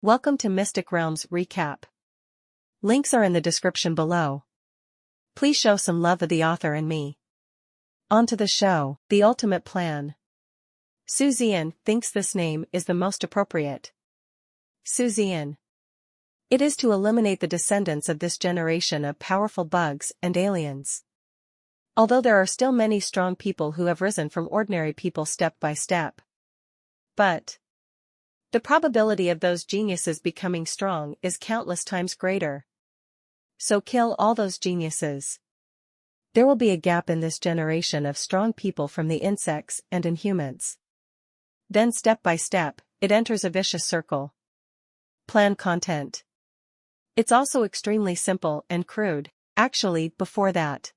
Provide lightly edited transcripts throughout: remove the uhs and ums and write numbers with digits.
Welcome to Mystic Realms Recap. Links are in the description below. Please show some love of the author and me. On to the show. The ultimate plan. Zian thinks this name is the most appropriate. Zian. It is to eliminate the descendants of this generation of powerful bugs and aliens. Although there are still many strong people who have risen from ordinary people step by step. But the probability of those geniuses becoming strong is countless times greater. So kill all those geniuses. There will be a gap in this generation of strong people from the insects and inhumans. Then step by step, it enters a vicious circle. Plan content. It's also extremely simple and crude. Actually, before that.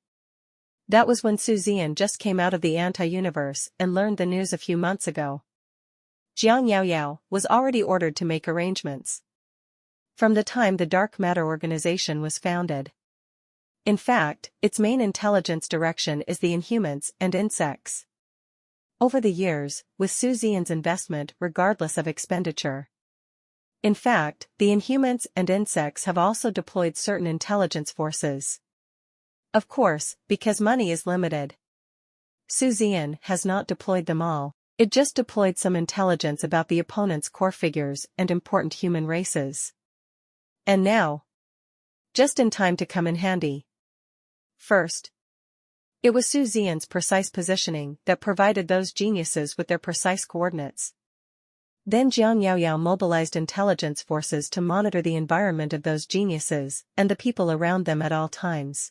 That was when Zian just came out of the anti-universe and learned the news a few months ago. Jiang was already ordered to make arrangements. From the time the Dark Matter organization was founded. In fact, its main intelligence direction is the inhumans and insects. Over the years, with Zian's investment regardless of expenditure. In fact, the inhumans and insects have also deployed certain intelligence forces. Of course, because money is limited. Zian has not deployed them all. It just deployed some intelligence about the opponent's core figures and important human races. And now, just in time to come in handy. First, it was Zian's precise positioning that provided those geniuses with their precise coordinates. Then Jiang mobilized intelligence forces to monitor the environment of those geniuses and the people around them at all times.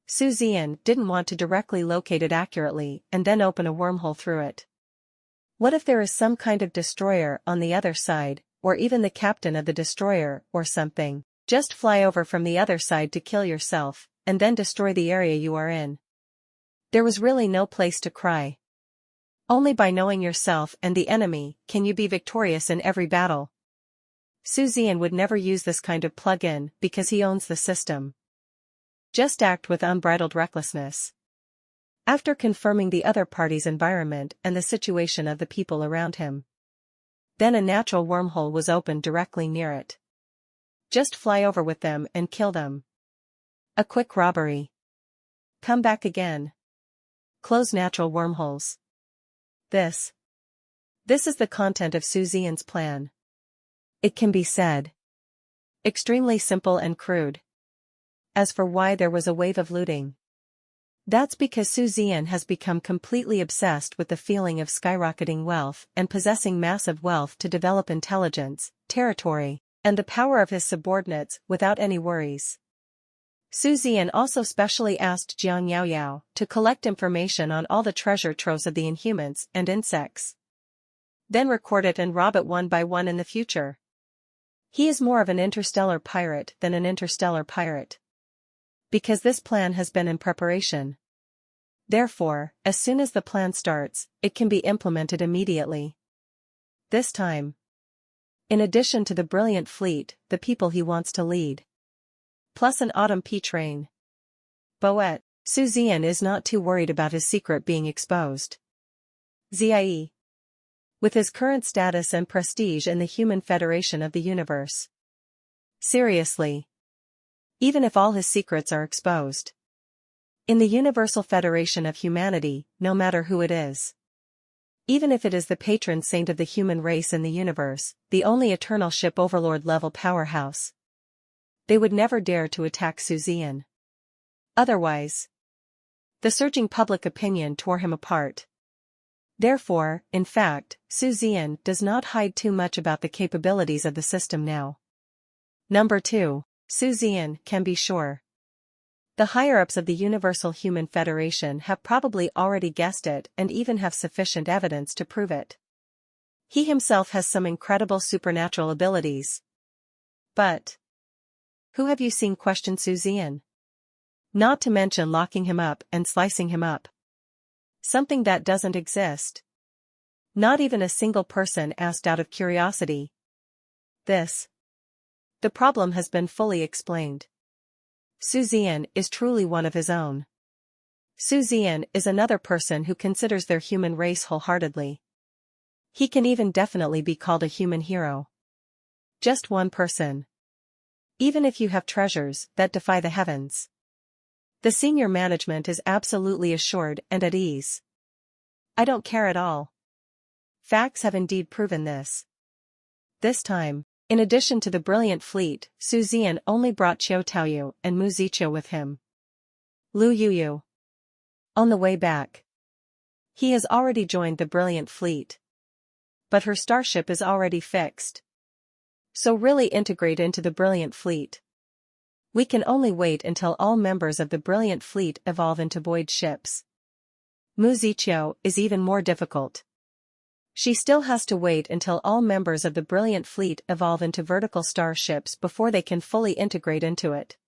Zian didn't want to directly locate it accurately and then open a wormhole through it. What if there is some kind of destroyer on the other side, or even the captain of the destroyer, or something? Just fly over from the other side to kill yourself, and then destroy the area you are in. There was really no place to cry. Only by knowing yourself and the enemy can you be victorious in every battle. Zian would never use this kind of plug-in because he owns the system. Just act with unbridled recklessness. After confirming the other party's environment and the situation of the people around him. Then a natural wormhole was opened directly near it. Just fly over with them and kill them. A quick robbery. Come back again. Close natural wormholes. This is the content of Zian's plan. It can be said. Extremely simple and crude. As for why there was a wave of looting. That's because Zian has become completely obsessed with the feeling of skyrocketing wealth and possessing massive wealth to develop intelligence, territory, and the power of his subordinates without any worries. Zian also specially asked Jiang to collect information on all the treasure troves of the inhumans and insects. Then record it and rob it one by one in the future. He is more of an interstellar pirate than an interstellar pirate. Because this plan has been in preparation. Therefore, as soon as the plan starts, it can be implemented immediately. This time. In addition to the brilliant fleet, the people he wants to lead. Plus an autumn peach rain. Boet, Zian is not too worried about his secret being exposed. Zie. With his current status and prestige in the human federation of the universe. Seriously. Even if all his secrets are exposed. In the Universal Federation of Humanity, no matter who it is. Even if it is the patron saint of the human race in the universe, the only eternal ship overlord level powerhouse. They would never dare to attack Zian. Otherwise, the surging public opinion tore him apart. Therefore, in fact, Zian does not hide too much about the capabilities of the system now. Number 2. Zian can be sure. The higher-ups of the Universal Human Federation have probably already guessed it and even have sufficient evidence to prove it. He himself has some incredible supernatural abilities. But who have you seen question Zian? Not to mention locking him up and slicing him up. Something that doesn't exist. Not even a single person asked out of curiosity. The problem has been fully explained. Zian is truly one of his own. Zian is another person who considers their human race wholeheartedly. He can even definitely be called a human hero. Just one person. Even if you have treasures that defy the heavens. The senior management is absolutely assured and at ease. I don't care at all. Facts have indeed proven this. This time, in addition to the brilliant fleet, Zian only brought Qiu Taoyu and Mu Ziqiu with him. Lu Yuyu. On the way back. He has already joined the brilliant fleet. But her starship is already fixed. So really integrate into the brilliant fleet. We can only wait until all members of the brilliant fleet evolve into void ships. Mu Ziqiu is even more difficult. She still has to wait until all members of the brilliant fleet evolve into vertical starships before they can fully integrate into it.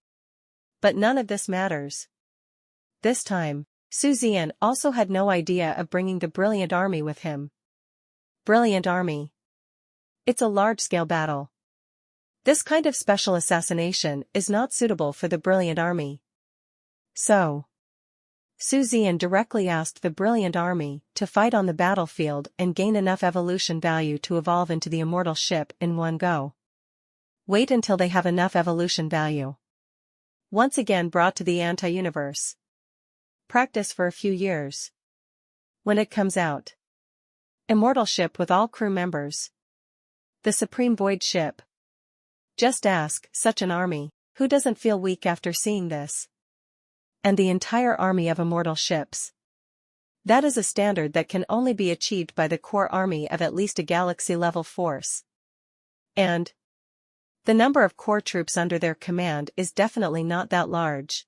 But none of this matters. This time, Zian also had no idea of bringing the brilliant army with him. Brilliant army. It's a large-scale battle. This kind of special assassination is not suitable for the brilliant army. So, Zian directly asked the brilliant army to fight on the battlefield and gain enough evolution value to evolve into the immortal ship in one go. Wait until they have enough evolution value. Once again brought to the anti-universe. Practice for a few years. When it comes out. Immortal ship with all crew members. The supreme void ship. Just ask such an army, who doesn't feel weak after seeing this? And the entire army of immortal ships. That is a standard that can only be achieved by the core army of at least a galaxy-level force. And the number of core troops under their command is definitely not that large.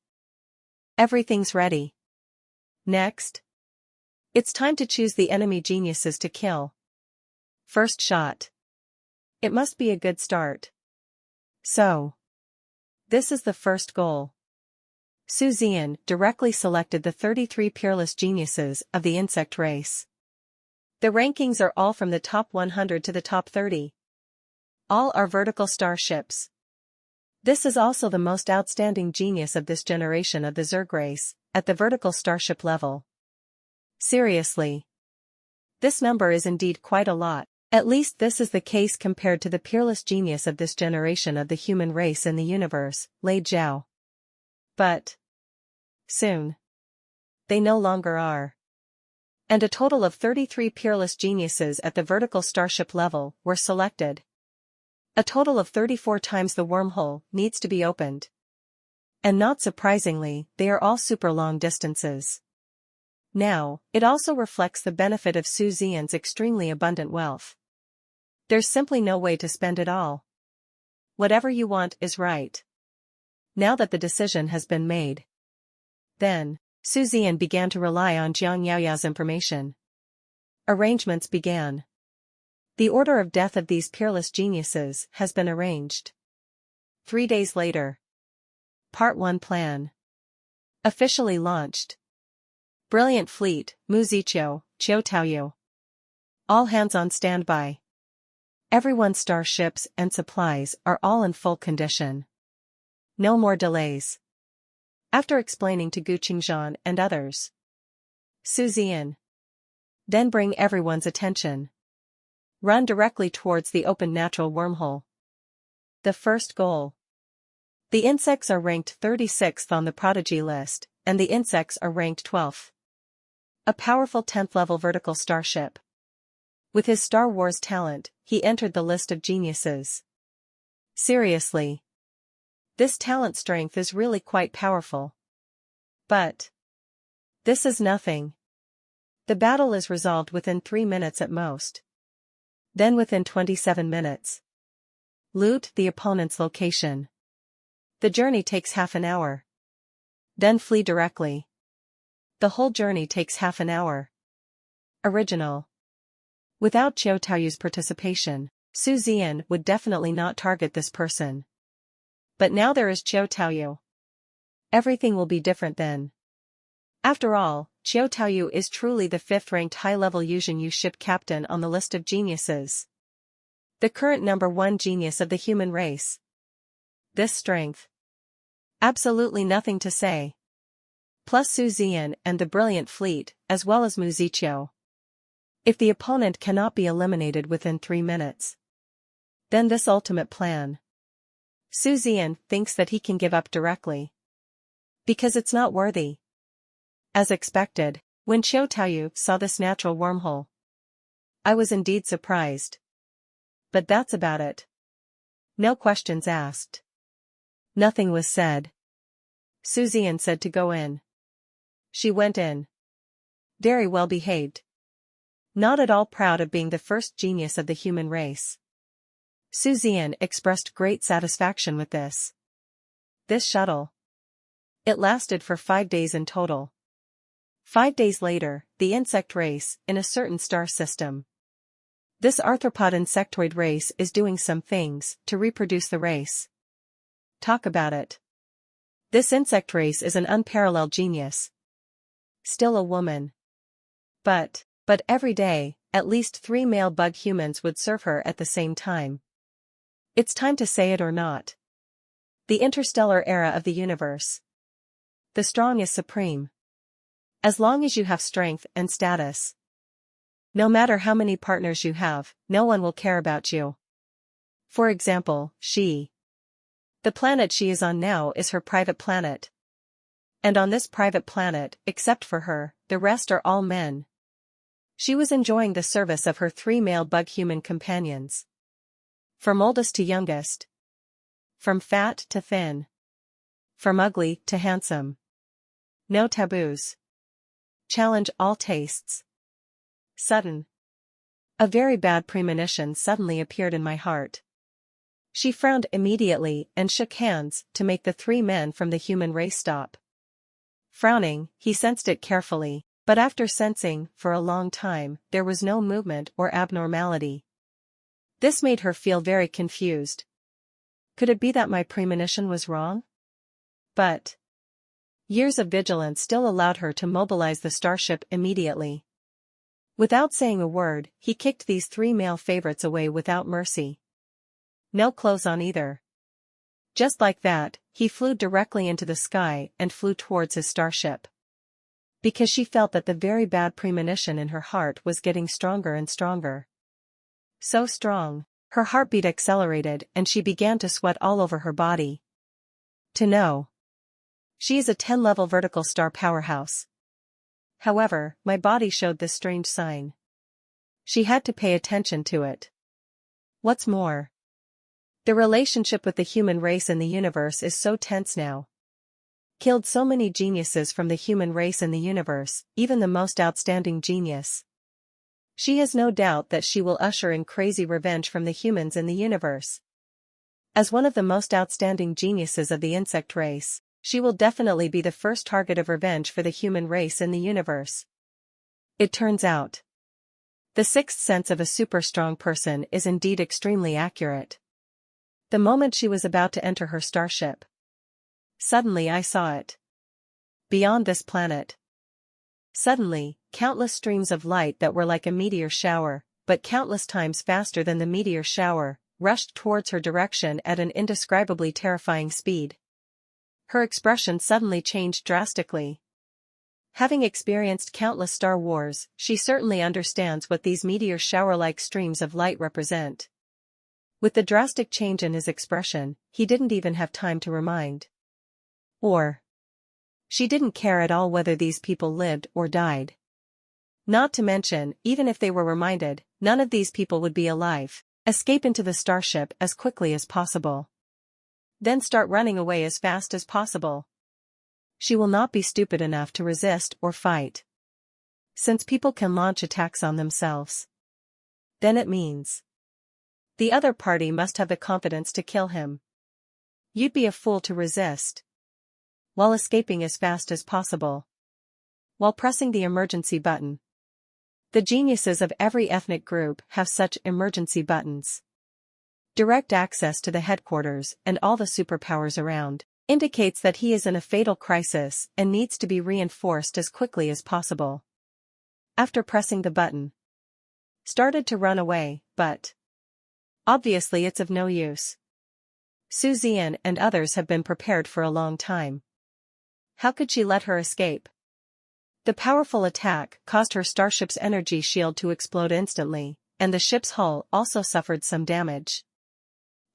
Everything's ready. Next. It's time to choose the enemy geniuses to kill. First shot. It must be a good start. So. This is the first goal. Zian directly selected the 33 peerless geniuses of the insect race. The rankings are all from the top 100 to the top 30. All are vertical starships. This is also the most outstanding genius of this generation of the Zerg race, at the vertical starship level. Seriously. This number is indeed quite a lot. At least this is the case compared to the peerless genius of this generation of the human race in the universe, Lei Zhao. But soon. They no longer are. And a total of 33 peerless geniuses at the vertical starship level were selected. A total of 34 times the wormhole needs to be opened. And not surprisingly, they are all super long distances. Now, it also reflects the benefit of Zian's extremely abundant wealth. There's simply no way to spend it all. Whatever you want is right. Now that the decision has been made. Then, Zian began to rely on Jiang Yaoyao's information. Arrangements began. The order of death of these peerless geniuses has been arranged. 3 days later. Part 1 Plan. Officially launched. Brilliant fleet, Mu Ziqiu, Qiu Taoyu. All hands on standby. Everyone's starships and supplies are all in full condition. No more delays. After explaining to Gu Qingzhan and others. Zian. Then bring everyone's attention. Run directly towards the open natural wormhole. The first goal. The insects are ranked 36th on the prodigy list, and the insects are ranked 12th. A powerful 10th level vertical starship. With his Star Wars talent, he entered the list of geniuses. Seriously. This talent strength is really quite powerful. But this is nothing. The battle is resolved within 3 minutes at most. Then within 27 minutes. Loot the opponent's location. The journey takes half an hour. Then flee directly. The whole journey takes half an hour. Original. Without Qiu Taoyu's participation, Zian would definitely not target this person. But now there is Qiu Taoyu. Everything will be different then. After all, Qiu Taoyu is truly the 5th-ranked high-level Yuzhen Yu ship captain on the list of geniuses. The current number 1 genius of the human race. This strength. Absolutely nothing to say. Plus Zian and the brilliant fleet, as well as Mu Ziqiu. If the opponent cannot be eliminated within 3 minutes. Then this ultimate plan. Zian thinks that he can give up directly. Because it's not worthy. As expected, when Qiu Taoyu saw this natural wormhole, I was indeed surprised. But that's about it. No questions asked. Nothing was said. Zian said to go in. She went in. Very well behaved. Not at all proud of being the first genius of the human race. Zian expressed great satisfaction with this. This shuttle. It lasted for 5 days in total. 5 days later, the insect race, in a certain star system. This arthropod insectoid race is doing some things to reproduce the race. Talk about it. This insect race is an unparalleled genius. Still a woman. But every day, at least 3 male bug humans would serve her at the same time. It's time to say it or not. The interstellar era of the universe. The strong is supreme. As long as you have strength and status. No matter how many partners you have, no one will care about you. For example, she. The planet she is on now is her private planet. And on this private planet, except for her, the rest are all men. She was enjoying the service of her 3 male bug-human companions. From oldest to youngest. From fat to thin. From ugly to handsome. No taboos. Challenge all tastes. Sudden. A very bad premonition suddenly appeared in my heart. She frowned immediately and shook hands to make the 3 men from the human race stop. Frowning, he sensed it carefully, but after sensing, for a long time, there was no movement or abnormality. This made her feel very confused. Could it be that my premonition was wrong? But years of vigilance still allowed her to mobilize the starship immediately. Without saying a word, he kicked these 3 male favorites away without mercy. No clothes on either. Just like that, he flew directly into the sky and flew towards his starship. Because she felt that the very bad premonition in her heart was getting stronger and stronger. So strong, her heartbeat accelerated and she began to sweat all over her body. To know. She is a 10-level vertical star powerhouse. However, my body showed this strange sign. She had to pay attention to it. What's more, the relationship with the human race in the universe is so tense now. Killed so many geniuses from the human race in the universe, even the most outstanding genius. She has no doubt that she will usher in crazy revenge from the humans in the universe. As one of the most outstanding geniuses of the insect race, she will definitely be the first target of revenge for the human race in the universe. It turns out. The sixth sense of a super-strong person is indeed extremely accurate. The moment she was about to enter her starship. Suddenly I saw it. Beyond this planet. Suddenly, countless streams of light that were like a meteor shower, but countless times faster than the meteor shower, rushed towards her direction at an indescribably terrifying speed. Her expression suddenly changed drastically. Having experienced countless Star Wars, she certainly understands what these meteor shower-like streams of light represent. With the drastic change in his expression, he didn't even have time to remind. Or she didn't care at all whether these people lived or died. Not to mention, even if they were reminded, none of these people would be alive. Escape into the starship as quickly as possible. Then start running away as fast as possible. She will not be stupid enough to resist or fight. Since people can launch attacks on themselves. Then it means the other party must have the confidence to kill him. You'd be a fool to resist. While escaping as fast as possible. While pressing the emergency button. The geniuses of every ethnic group have such emergency buttons. Direct access to the headquarters and all the superpowers around indicates that he is in a fatal crisis and needs to be reinforced as quickly as possible. After pressing the button, started to run away, but obviously it's of no use. Zian and others have been prepared for a long time. How could she let her escape? The powerful attack caused her starship's energy shield to explode instantly, and the ship's hull also suffered some damage.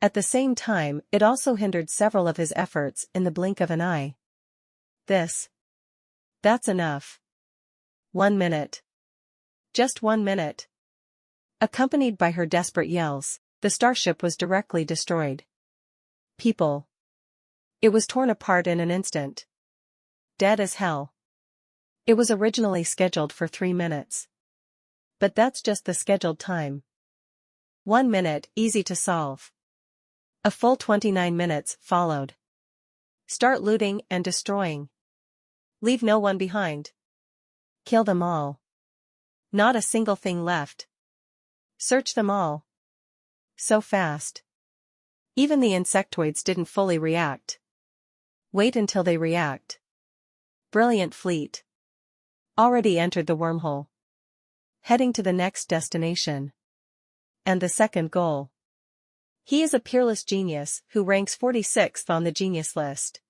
At the same time, it also hindered several of his efforts in the blink of an eye. That's enough. 1 minute. Just 1 minute. Accompanied by her desperate yells, the starship was directly destroyed. People. It was torn apart in an instant. Dead as hell. It was originally scheduled for 3 minutes. But that's just the scheduled time. 1 minute, easy to solve. A full 29 minutes followed. Start looting and destroying. Leave no one behind. Kill them all. Not a single thing left. Search them all. So fast. Even the insectoids didn't fully react. Wait until they react. Brilliant fleet. Already entered the wormhole. Heading to the next destination. And the second goal. He is a peerless genius who ranks 46th on the genius list.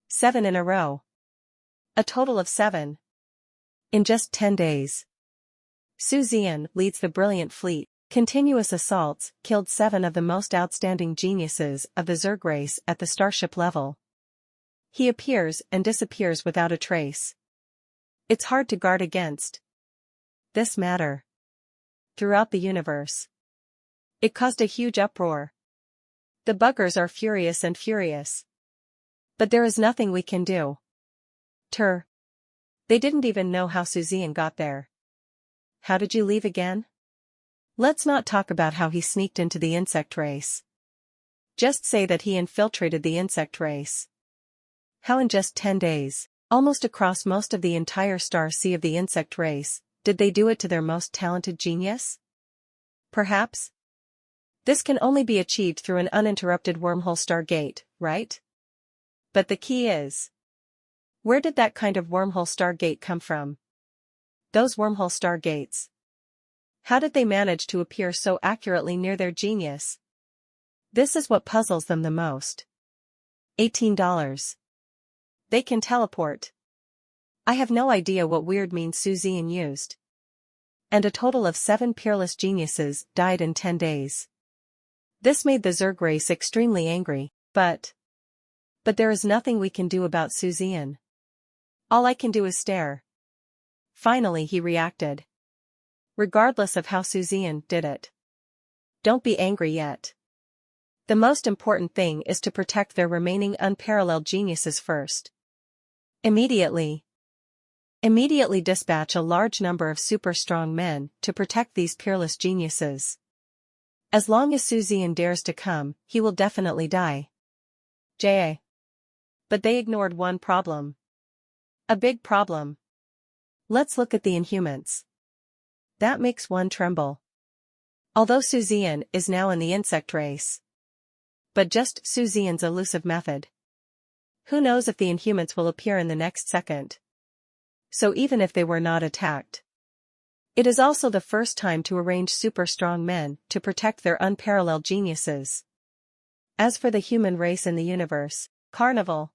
7 in a row. A total of 7. In just 10 days. Zian leads the brilliant fleet. Continuous assaults killed 7 of the most outstanding geniuses of the Zerg race at the starship level. He appears and disappears without a trace. It's hard to guard against this matter. Throughout the universe. It caused a huge uproar. The buggers are furious and furious. But there is nothing we can do. They didn't even know how Zian got there. How did you leave again? Let's not talk about how he sneaked into the insect race. Just say that he infiltrated the insect race. How in just 10 days, almost across most of the entire star sea of the insect race, did they do it to their most talented genius? Perhaps? This can only be achieved through an uninterrupted wormhole stargate, right? But the key is, where did that kind of wormhole stargate come from? Those wormhole stargates. How did they manage to appear so accurately near their genius? This is what puzzles them the most. $18. They can teleport. I have no idea what weird means Zian used. And a total of 7 peerless geniuses died in 10 days. This made the Zerg race extremely angry, but there is nothing we can do about Zian. All I can do is stare. Finally he reacted. Regardless of how Zian did it. Don't be angry yet. The most important thing is to protect their remaining unparalleled geniuses first. Immediately dispatch a large number of super strong men to protect these peerless geniuses. As long as Zian dares to come, he will definitely die. But they ignored one problem. A big problem. Let's look at the Inhumans. That makes one tremble. Although Zian is now in the insect race. But just Zian's elusive method. Who knows if the Inhumans will appear in the next second. So even if they were not attacked. It is also the first time to arrange super strong men to protect their unparalleled geniuses. As for the human race in the universe, carnival.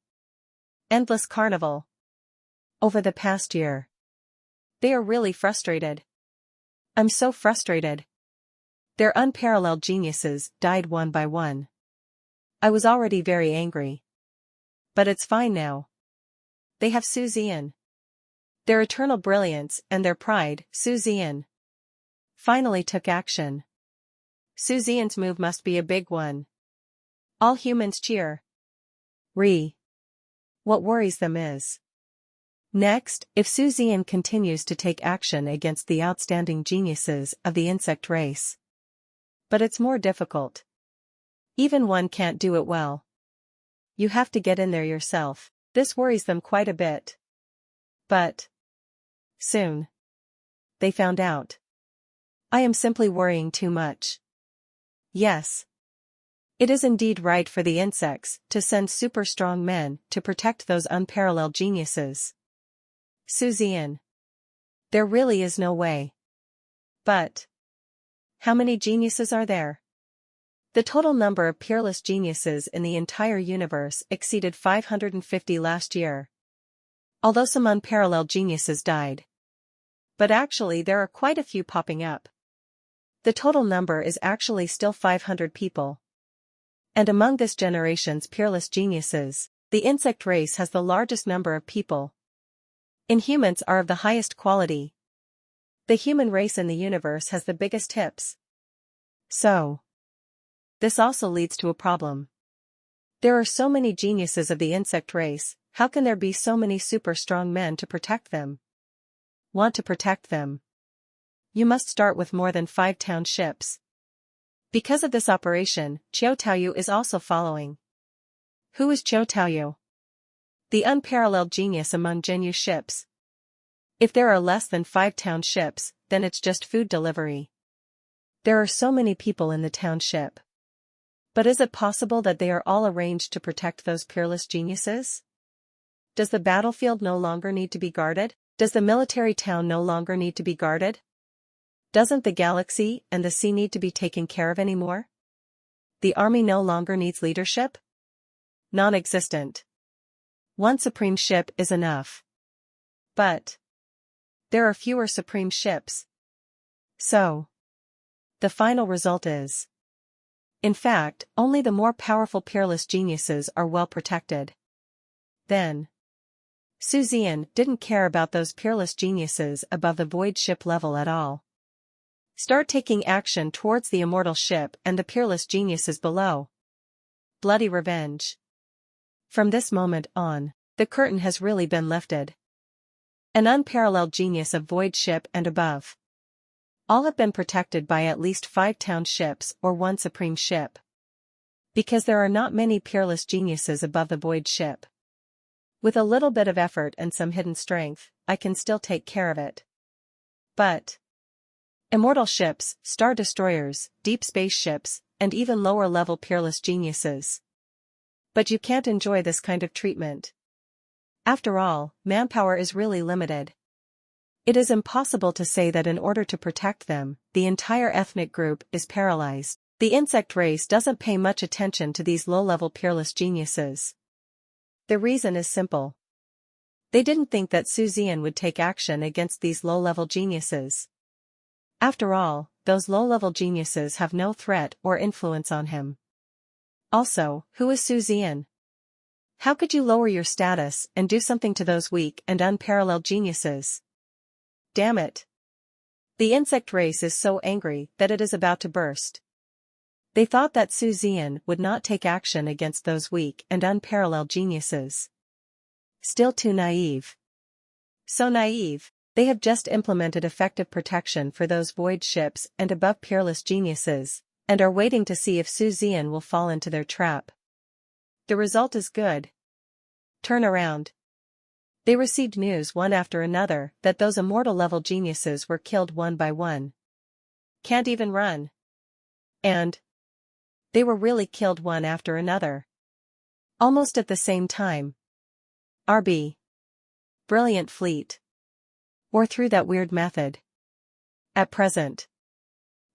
Endless carnival. Over the past year. They are really frustrated. I'm so frustrated. Their unparalleled geniuses died one by one. I was already very angry. But it's fine now. They have Zian. Their eternal brilliance and their pride, Zian. Finally took action. Zian's move must be a big one. All humans cheer. What worries them is. Next, if Zian continues to take action against the outstanding geniuses of the insect race. But it's more difficult. Even one can't do it well. You have to get in there yourself. This worries them quite a bit. But soon. They found out. I am simply worrying too much. Yes. It is indeed right for the insects to send super strong men to protect those unparalleled geniuses. Zian. There really is no way. But how many geniuses are there? The total number of peerless geniuses in the entire universe exceeded 550 last year. Although some unparalleled geniuses died. But actually there are quite a few popping up. The total number is actually still 500 people. And among this generation's peerless geniuses, the insect race has the largest number of people. Inhumans are of the highest quality. The human race in the universe has the biggest hips. So, this also leads to a problem. There are so many geniuses of the insect race, how can there be so many super strong men to protect them? Want to protect them? You must start with more than 5 townships. Because of this operation, Qiu Taoyu is also following. Who is Qiu Taoyu? The unparalleled genius among Jinyu ships. If there are less than 5 townships, then it's just food delivery. There are so many people in the township. But is it possible that they are all arranged to protect those peerless geniuses? Does the battlefield no longer need to be guarded? Does the military town no longer need to be guarded? Doesn't the galaxy and the sea need to be taken care of anymore? The army no longer needs leadership? Non-existent. One supreme ship is enough. But there are fewer supreme ships. So, the final result is, in fact, only the more powerful peerless geniuses are well protected. Then, Zian didn't care about those peerless geniuses above the void ship level at all. Start taking action towards the immortal ship and the peerless geniuses below. Bloody revenge. From this moment on, the curtain has really been lifted. An unparalleled genius of void ship and above. All have been protected by at least 5 townships or 1 supreme ship. Because there are not many peerless geniuses above the void ship. With a little bit of effort and some hidden strength, I can still take care of it. But immortal ships, star destroyers, deep space ships, and even lower-level peerless geniuses. But you can't enjoy this kind of treatment. After all, manpower is really limited. It is impossible to say that in order to protect them, the entire ethnic group is paralyzed. The insect race doesn't pay much attention to these low-level peerless geniuses. The reason is simple. They didn't think that Zian would take action against these low-level geniuses. After all, those low-level geniuses have no threat or influence on him. Also, who is Zian? How could you lower your status and do something to those weak and unparalleled geniuses? Damn it. The insect race is so angry that it is about to burst. They thought that Zian would not take action against those weak and unparalleled geniuses. Still too naive. So naive. They have just implemented effective protection for those void ships and above peerless geniuses, and are waiting to see if Zian will fall into their trap. The result is good. Turn around. They received news one after another that those immortal-level geniuses were killed one by one. Can't even run. And they were really killed one after another. Almost at the same time. RB. Brilliant fleet. Or through that weird method. At present,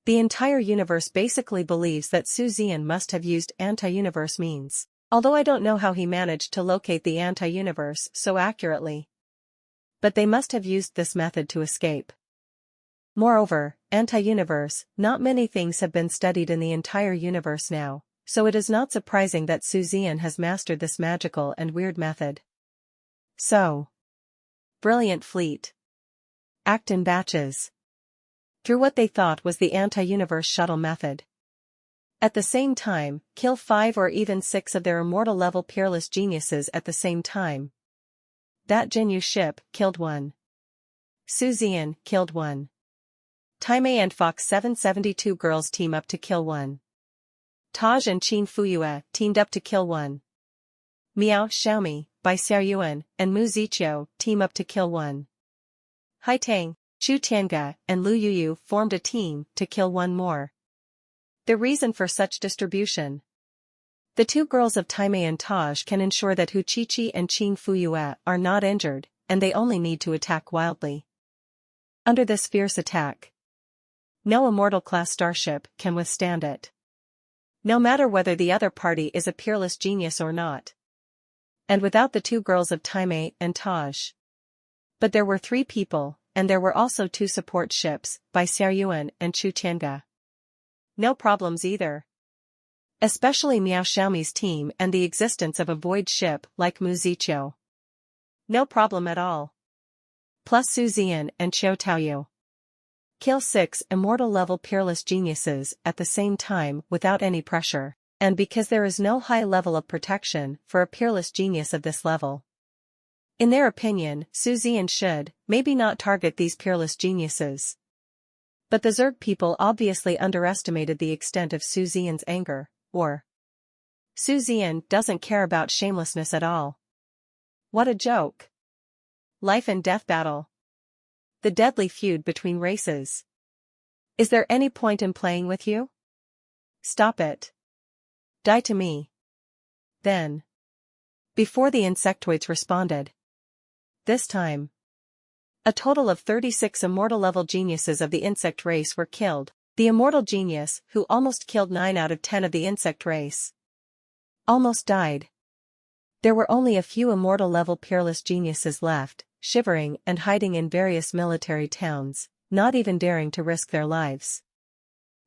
the entire universe basically believes that Zian must have used anti-universe means, although I don't know how he managed to locate the anti-universe so accurately. But they must have used this method to escape. Moreover, anti-universe, not many things have been studied in the entire universe now, so it is not surprising that Zian has mastered this magical and weird method. So, brilliant fleet. Act in batches. Through what they thought was the anti-universe shuttle method. At the same time, kill 5 or even 6 of their immortal-level peerless geniuses at the same time. That Jinyu ship killed 1. Zian killed 1. Taimei and Fox 772 girls team up to kill 1. Taj and Qin Fuyue teamed up to kill 1. Miao Xiaomi, Bai Xiaoyuan, and Mu Ziqiu team up to kill 1. Haitang, Chu Tianga, and Lu Yuyu formed a team to kill 1 more. The reason for such distribution. The 2 girls of Taimei and Taj can ensure that Hu Qiqi and Qin Fuyue are not injured, and they only need to attack wildly. Under this fierce attack, no immortal-class starship can withstand it. No matter whether the other party is a peerless genius or not. And without the 2 girls of Taimei and Taj. But there were 3 people, and there were also 2 support ships, Bai Xiaoyuan and Chu Tianga. No problems either. Especially Miao Xiaomi's team and the existence of a void ship like Mu Ziqiu. No problem at all. Plus Su Zian and Qiu Taoyu. Kill 6 immortal-level peerless geniuses at the same time without any pressure, and because there is no high level of protection for a peerless genius of this level. In their opinion, Su Zian should, maybe not target these peerless geniuses. But the Zerg people obviously underestimated the extent of Su Zian's anger, or Su Zian doesn't care about shamelessness at all. What a joke. Life and death battle. The deadly feud between races. Is there any point in playing with you? Stop it. Die to me. Then. Before the insectoids responded. This time. A total of 36 immortal-level geniuses of the insect race were killed, the immortal genius who almost killed 9 out of 10 of the insect race. Almost died. There were only a few immortal-level peerless geniuses left, shivering and hiding in various military towns, not even daring to risk their lives.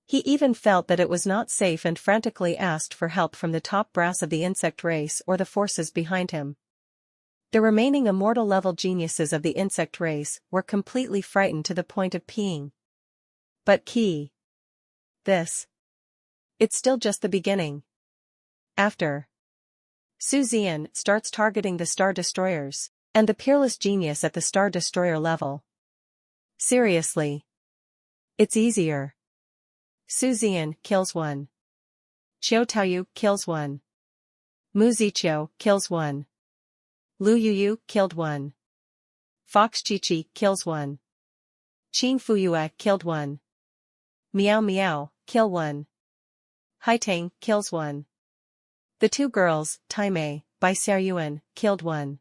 He even felt that it was not safe and frantically asked for help from the top brass of the insect race or the forces behind him. The remaining immortal-level geniuses of the insect race were completely frightened to the point of peeing. But it's still just the beginning. After Su Zian starts targeting the Star Destroyers, and the peerless genius at the Star Destroyer level. Seriously. It's easier. Su Zian kills 1. Qiu Taoyu kills 1. Mu Ziqiu kills 1. Lu Yuyu killed 1. Fox Chichi kills 1. Qin Fuyue killed 1. Miao Miao, kill 1. Haitang kills 1. The 2 girls, Taimei, by Xiaoyuan, killed 1.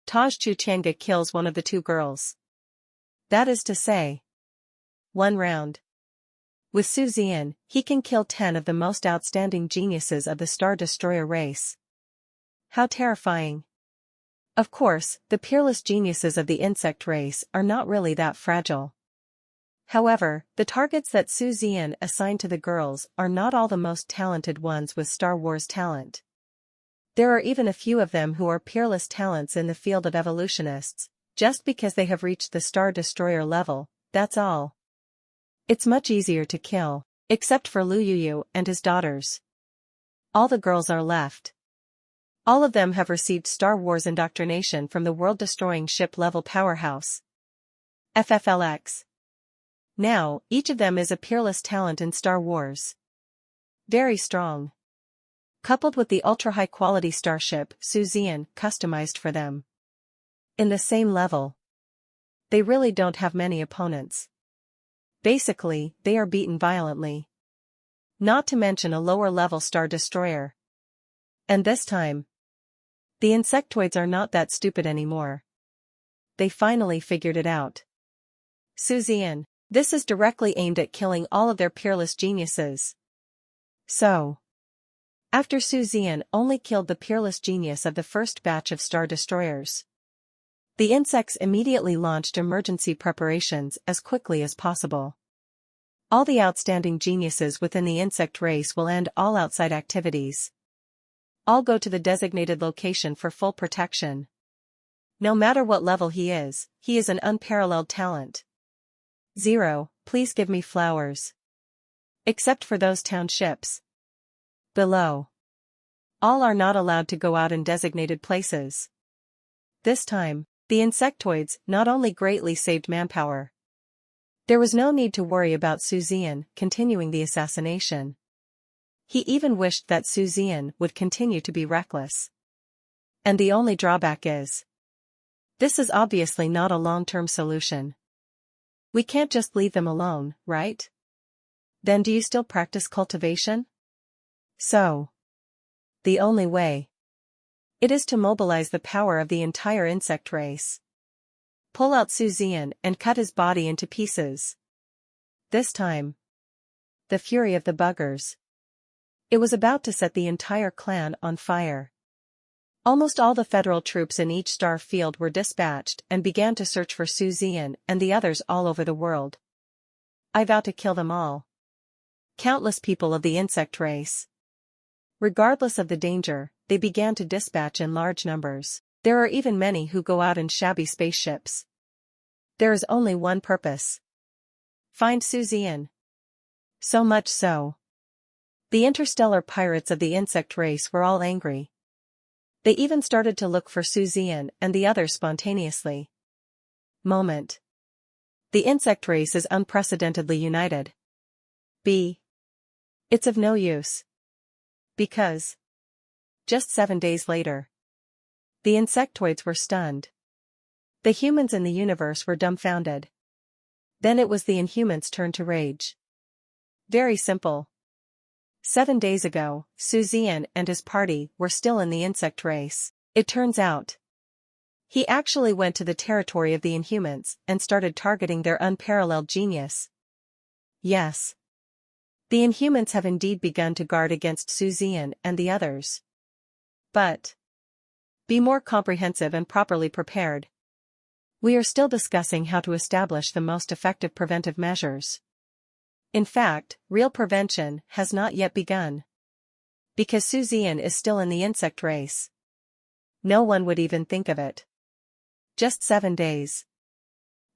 Taj Chu Changa kills 1 of the 2 girls. That is to say, 1 round. With Su Zian, he can kill 10 of the most outstanding geniuses of the Star Destroyer race. How terrifying. Of course, the peerless geniuses of the insect race are not really that fragile. However, the targets that Su Zian assigned to the girls are not all the most talented ones with Star Wars talent. There are even a few of them who are peerless talents in the field of evolutionists, just because they have reached the Star Destroyer level, that's all. It's much easier to kill, except for Lu Yuyu and his daughters. All the girls are left. All of them have received Star Wars indoctrination from the world-destroying ship-level powerhouse, FFLX. Now, each of them is a peerless talent in Star Wars. Very strong. Coupled with the ultra-high-quality starship Su Zian customized for them. In the same level. They really don't have many opponents. Basically, they are beaten violently. Not to mention a lower-level Star Destroyer. And this time, the insectoids are not that stupid anymore. They finally figured it out. Su Zian. This is directly aimed at killing all of their peerless geniuses. So, after Su Zian only killed the peerless genius of the first batch of Star Destroyers, the insects immediately launched emergency preparations as quickly as possible. All the outstanding geniuses within the insect race will end all outside activities. All go to the designated location for full protection. No matter what level he is an unparalleled talent. 0, please give me flowers. Except for those townships below. All are not allowed to go out in designated places. This time, the insectoids not only greatly saved manpower. There was no need to worry about Su Zian continuing the assassination. He even wished that Su Zian would continue to be reckless. And the only drawback is, this is obviously not a long-term solution. We can't just leave them alone, right? Then do you still practice cultivation? So, the only way. It is to mobilize the power of the entire insect race. Pull out Su Zian and cut his body into pieces. This time, the fury of the buggers. It was about to set the entire clan on fire. Almost all the federal troops in each star field were dispatched and began to search for Su Zian and the others all over the world. I vow to kill them all. Countless people of the insect race. Regardless of the danger, they began to dispatch in large numbers. There are even many who go out in shabby spaceships. There is only one purpose. Find Zian. So much so. The interstellar pirates of the insect race were all angry. They even started to look for Zian and the others spontaneously. Moment. The insect race is unprecedentedly united. B. It's of no use. Because. Just 7 days later. The insectoids were stunned. The humans in the universe were dumbfounded. Then it was the Inhumans' turn to rage. Very simple. 7 days ago, Zian and his party were still in the insect race. It turns out, he actually went to the territory of the Inhumans and started targeting their unparalleled genius. Yes. The Inhumans have indeed begun to guard against Zian and the others. But be more comprehensive and properly prepared. We are still discussing how to establish the most effective preventive measures. In fact, real prevention has not yet begun. Because Zian is still in the insect race. No one would even think of it. Just 7 days.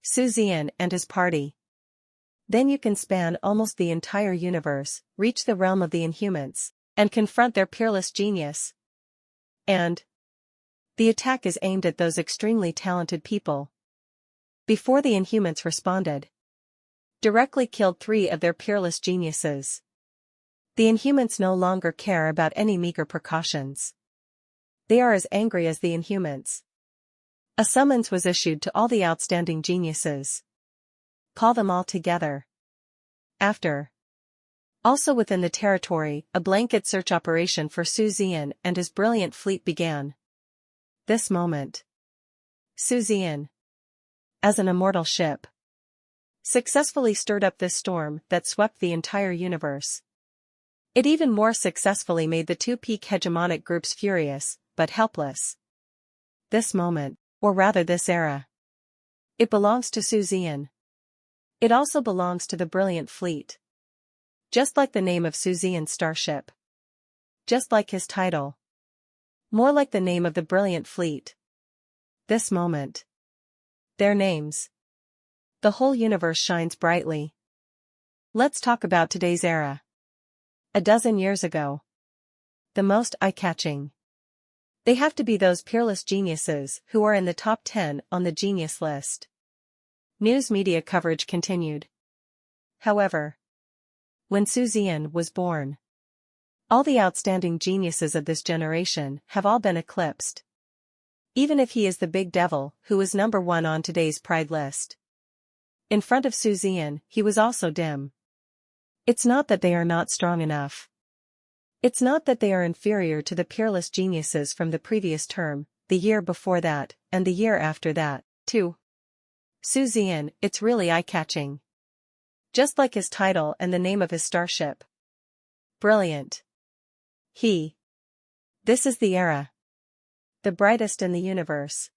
Zian and his party. Then you can span almost the entire universe, reach the realm of the Inhumans, and confront their peerless genius. And the attack is aimed at those extremely talented people. Before the Inhumans responded, directly killed 3 of their peerless geniuses. The Inhumans no longer care about any meager precautions. They are as angry as the Inhumans. A summons was issued to all the outstanding geniuses. Call them all together. After. Also within the territory, a blanket search operation for Zian and his brilliant fleet began. This moment. Zian, as an immortal ship, successfully stirred up this storm that swept the entire universe. It even more successfully made the 2 peak hegemonic groups furious, but helpless. This moment, or rather this era. It belongs to Zian. It also belongs to the brilliant fleet. Just like the name of Zian's starship. Just like his title. More like the name of the brilliant fleet. This moment. Their names. The whole universe shines brightly. Let's talk about today's era. A dozen years ago. The most eye-catching. They have to be those peerless geniuses who are in the top 10 on the genius list. News media coverage continued. However, when Zian was born, all the outstanding geniuses of this generation have all been eclipsed. Even if he is the big devil who is number 1 on today's pride list. In front of Zian, he was also dim. It's not that they are not strong enough. It's not that they are inferior to the peerless geniuses from the previous term, the year before that, and the year after that, too. Zian, it's really eye-catching. Just like his title and the name of his starship. Brilliant. This is the era. The brightest in the universe.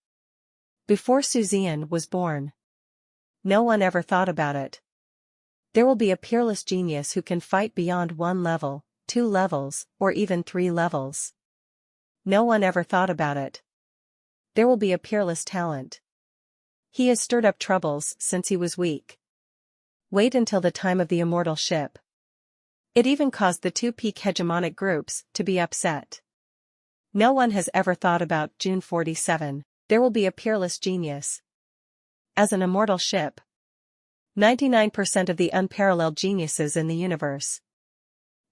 Before Zian was born. No one ever thought about it. There will be a peerless genius who can fight beyond 1 level, 2 levels, or even 3 levels. No one ever thought about it. There will be a peerless talent. He has stirred up troubles since he was weak. Wait until the time of the immortal ship. It even caused the 2 peak hegemonic groups to be upset. No one has ever thought about June 47. There will be a peerless genius. As an immortal ship. 99% of the unparalleled geniuses in the universe.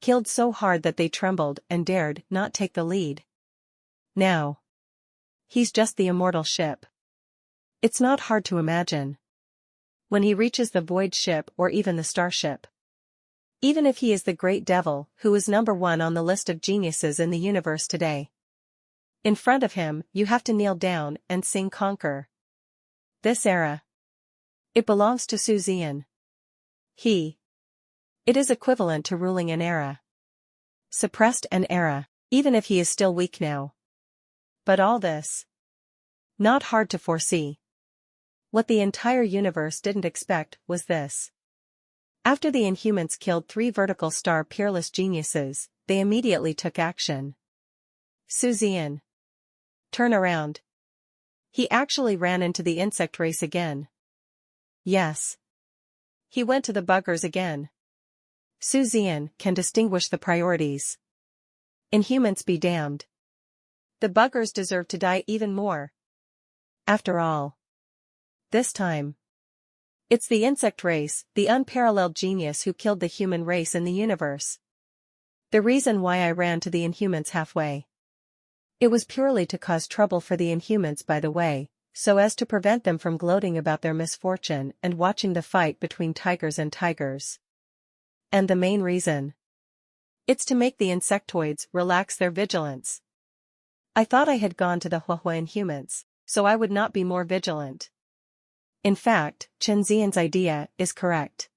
Killed so hard that they trembled and dared not take the lead. Now. He's just the immortal ship. It's not hard to imagine. When he reaches the void ship or even the starship. Even if he is the great devil who is number 1 on the list of geniuses in the universe today. In front of him, you have to kneel down and sing Conquer. This era. It belongs to Zian. It is equivalent to ruling an era. Suppressed an era, even if he is still weak now. But all this. Not hard to foresee. What the entire universe didn't expect was this. After the Inhumans killed 3 vertical star peerless geniuses, they immediately took action. Zian. Turn around. He actually ran into the insect race again. Yes. He went to the buggers again. Zian can distinguish the priorities. Inhumans be damned. The buggers deserve to die even more. After all. This time. It's the insect race, the unparalleled genius who killed the human race in the universe. The reason why I ran to the Inhumans halfway. It was purely to cause trouble for the Inhumans, by the way, so as to prevent them from gloating about their misfortune and watching the fight between tigers and tigers. And the main reason? It's to make the insectoids relax their vigilance. I thought I had gone to the Huahua Inhumans, so I would not be more vigilant. In fact, Chen Zian's idea is correct.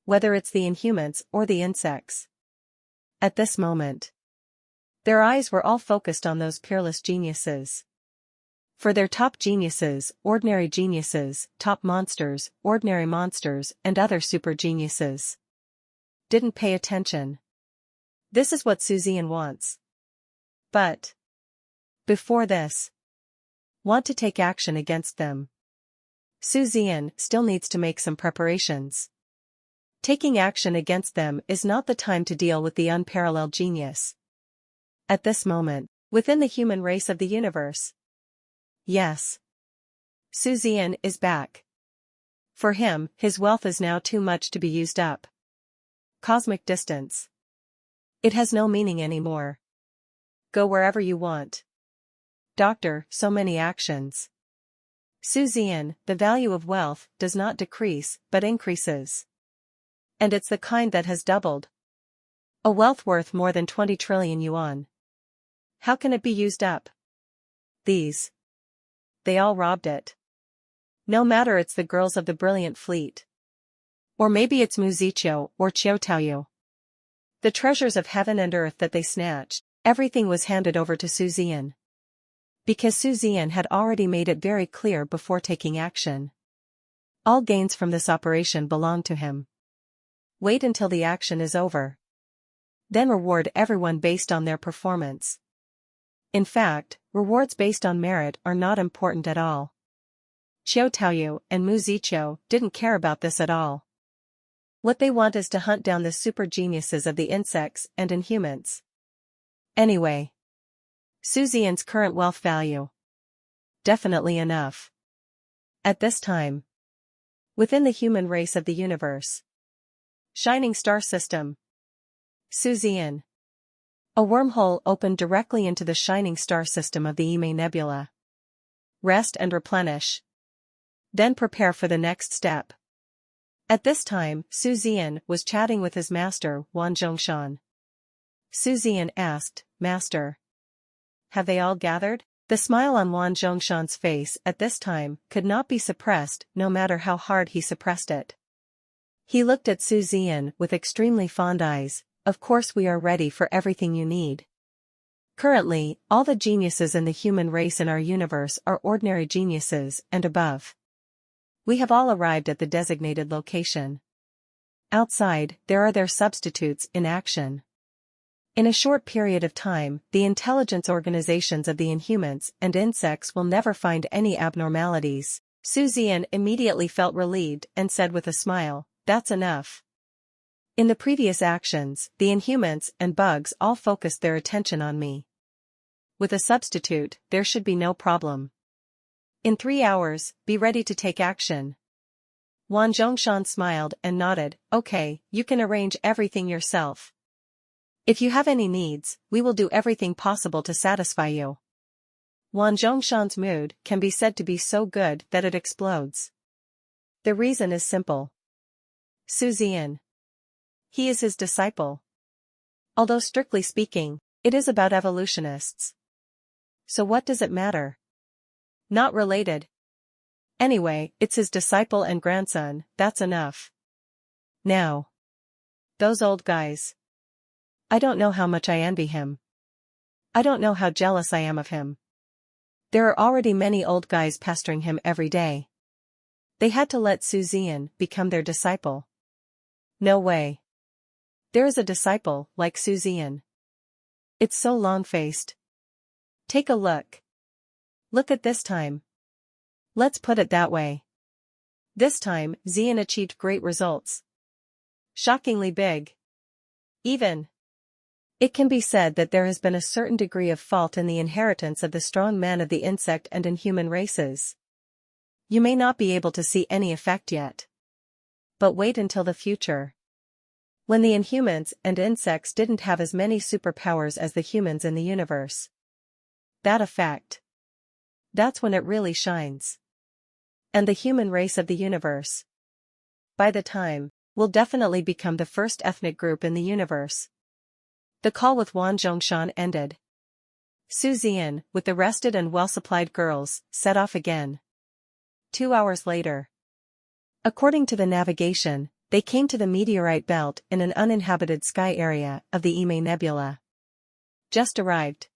Whether it's the Inhumans or the insects. At this moment, their eyes were all focused on those peerless geniuses. For their top geniuses, ordinary geniuses, top monsters, ordinary monsters, and other super geniuses didn't pay attention. This is what Zian wants. But before this, want to take action against them. Zian still needs to make some preparations. Taking action against them is not the time to deal with the unparalleled genius. At this moment, within the human race of the universe. Yes. Zian is back. For him, his wealth is now too much to be used up. Cosmic distance. It has no meaning anymore. Go wherever you want. Doctor, so many actions. Zian, the value of wealth does not decrease, but increases. And it's the kind that has doubled. A wealth worth more than 20 trillion yuan. How can it be used up? These. They all robbed it. No matter, it's the girls of the brilliant fleet. Or maybe it's Mu Ziqiu or Qiu Taoyu. The treasures of heaven and earth that they snatched, everything was handed over to Zian. Because Zian had already made it very clear before taking action. All gains from this operation belong to him. Wait until the action is over. Then reward everyone based on their performance. In fact, rewards based on merit are not important at all. Qiu Taoyu and Mu Ziqiu didn't care about this at all. What they want is to hunt down the super geniuses of the insects and Inhumans. Anyway. Zian's current wealth value. Definitely enough. At this time. Within the human race of the universe. Shining star system. Zian. A wormhole opened directly into the shining star system of the Ime Nebula. Rest and replenish. Then prepare for the next step. At this time, Zian was chatting with his master, Wan Zhongshan. Zian asked, Master. Have they all gathered? The smile on Wan Zhongshan's face at this time could not be suppressed, no matter how hard he suppressed it. He looked at Zian with extremely fond eyes. Of course, we are ready for everything you need. Currently, all the geniuses in the human race in our universe are ordinary geniuses and above. We have all arrived at the designated location. Outside, there are their substitutes in action. In a short period of time, the intelligence organizations of the Inhumans and insects will never find any abnormalities. Zian immediately felt relieved and said with a smile, That's enough. In the previous actions, the Inhumans and bugs all focused their attention on me. With a substitute, there should be no problem. In 3 hours, be ready to take action. Wan Zhongshan smiled and nodded, Okay, you can arrange everything yourself. If you have any needs, we will do everything possible to satisfy you. Wan Zhongshan's mood can be said to be so good that it explodes. The reason is simple. Zian. He is his disciple. Although strictly speaking, it is about evolutionists. So what does it matter? Not related. Anyway, it's his disciple and grandson, that's enough. Now. Those old guys. I don't know how much I envy him. I don't know how jealous I am of him. There are already many old guys pestering him every day. They had to let Zian become their disciple. No way. There is a disciple, like Zian. It's so long-faced. Take a look. Look at this time. Let's put it that way. This time, Zian achieved great results. Shockingly big. Even. It can be said that there has been a certain degree of fault in the inheritance of the strong men of the insect and inhuman races. You may not be able to see any effect yet. But wait until the future. When the inhumans and insects didn't have as many superpowers as the humans in the universe. That effect. That's when it really shines. And the human race of the universe, by the time, will definitely become the first ethnic group in the universe. The call with Wan Zhongshan ended. Zian, with the rested and well-supplied girls, set off again. 2 hours later. According to the navigation, they came to the meteorite belt in an uninhabited sky area of the Ime Nebula. Just arrived.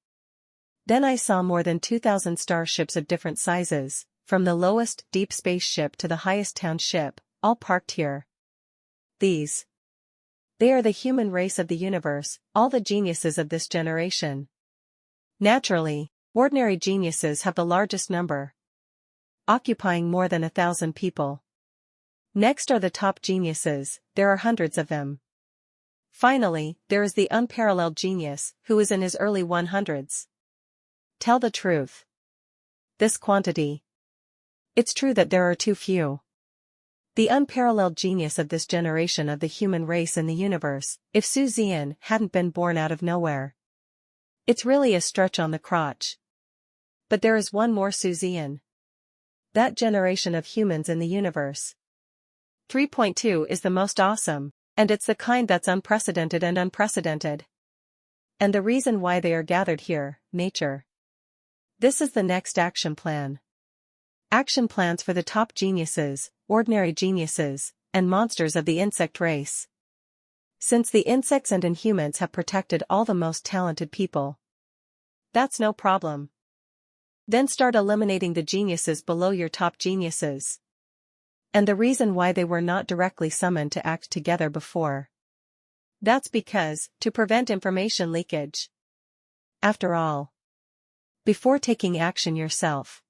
Then I saw more than 2,000 starships of different sizes, from the lowest deep space ship to the highest town ship, all parked here. They are the human race of the universe, all the geniuses of this generation. Naturally, ordinary geniuses have the largest number, occupying more than 1,000 people. Next are the top geniuses, there are hundreds of them. Finally, there is the unparalleled genius, who is in his early 100s. Tell the truth. This quantity. It's true that there are too few. The unparalleled genius of this generation of the human race in the universe, if Zian hadn't been born out of nowhere. It's really a stretch on the crotch. But there is one more Zian. That generation of humans in the universe. 3.2 is the most awesome, and it's the kind that's unprecedented and unprecedented. And the reason why they are gathered here, nature. This is the next action plan. Action plans for the top geniuses, ordinary geniuses, and monsters of the insect race. Since the insects and inhumans have protected all the most talented people. That's no problem. Then start eliminating the geniuses below your top geniuses. And the reason why they were not directly summoned to act together before. That's because, to prevent information leakage. After all. Before taking action yourself.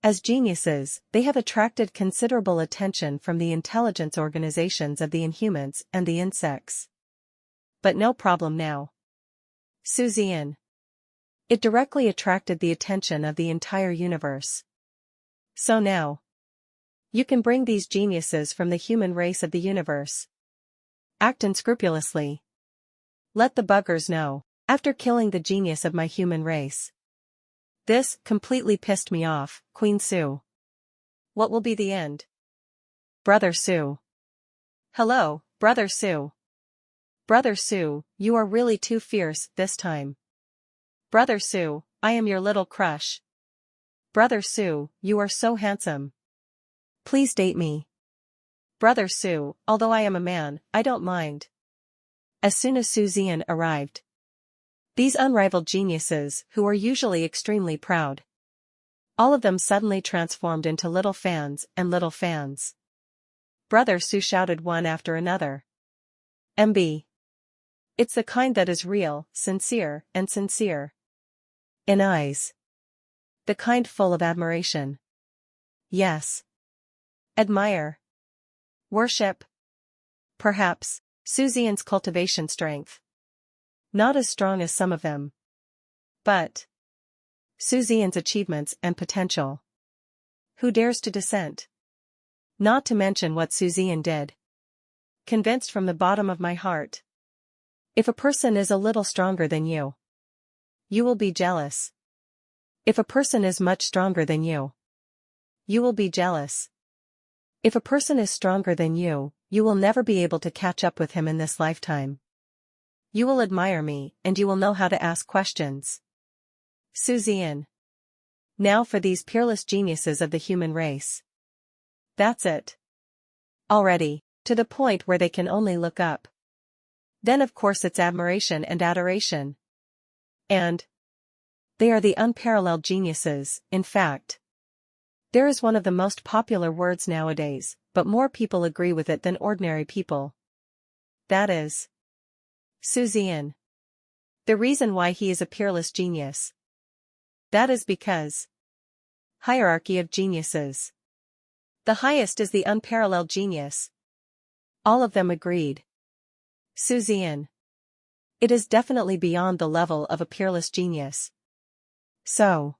As geniuses, they have attracted considerable attention from the intelligence organizations of the inhumans and the insects. But no problem now. Zian. It directly attracted the attention of the entire universe. So now. You can bring these geniuses from the human race of the universe. Act unscrupulously. Let the buggers know, after killing the genius of my human race. This completely pissed me off, Queen Sue. What will be the end? Brother Sue. Hello, Brother Sue. Brother Sue, you are really too fierce this time. Brother Sue, I am your little crush. Brother Sue, you are so handsome. Please date me. Brother Sue, although I am a man, I don't mind. As soon as Zian arrived. These unrivaled geniuses, who are usually extremely proud. All of them suddenly transformed into little fans and little fans. Brother Sue shouted one after another. MB. It's the kind that is real, sincere, and sincere. In eyes. The kind full of admiration. Yes. Admire. Worship. Perhaps, Zian's cultivation strength. Not as strong as some of them. But. Zian's achievements and potential. Who dares to dissent? Not to mention what Zian did. Convinced from the bottom of my heart. If a person is a little stronger than you, you will be jealous. If a person is much stronger than you, you will be jealous. If a person is stronger than you will never be able to catch up with him in this lifetime. You will admire me, and you will know how to ask questions. Zian. Now for these peerless geniuses of the human race. That's it. Already, to the point where they can only look up. Then of course it's admiration and adoration. And they are the unparalleled geniuses, in fact. There is one of the most popular words nowadays, but more people agree with it than ordinary people. That is Zian. The reason why he is a peerless genius. That is because. Hierarchy of geniuses. The highest is the unparalleled genius. All of them agreed. Zian. It is definitely beyond the level of a peerless genius. So.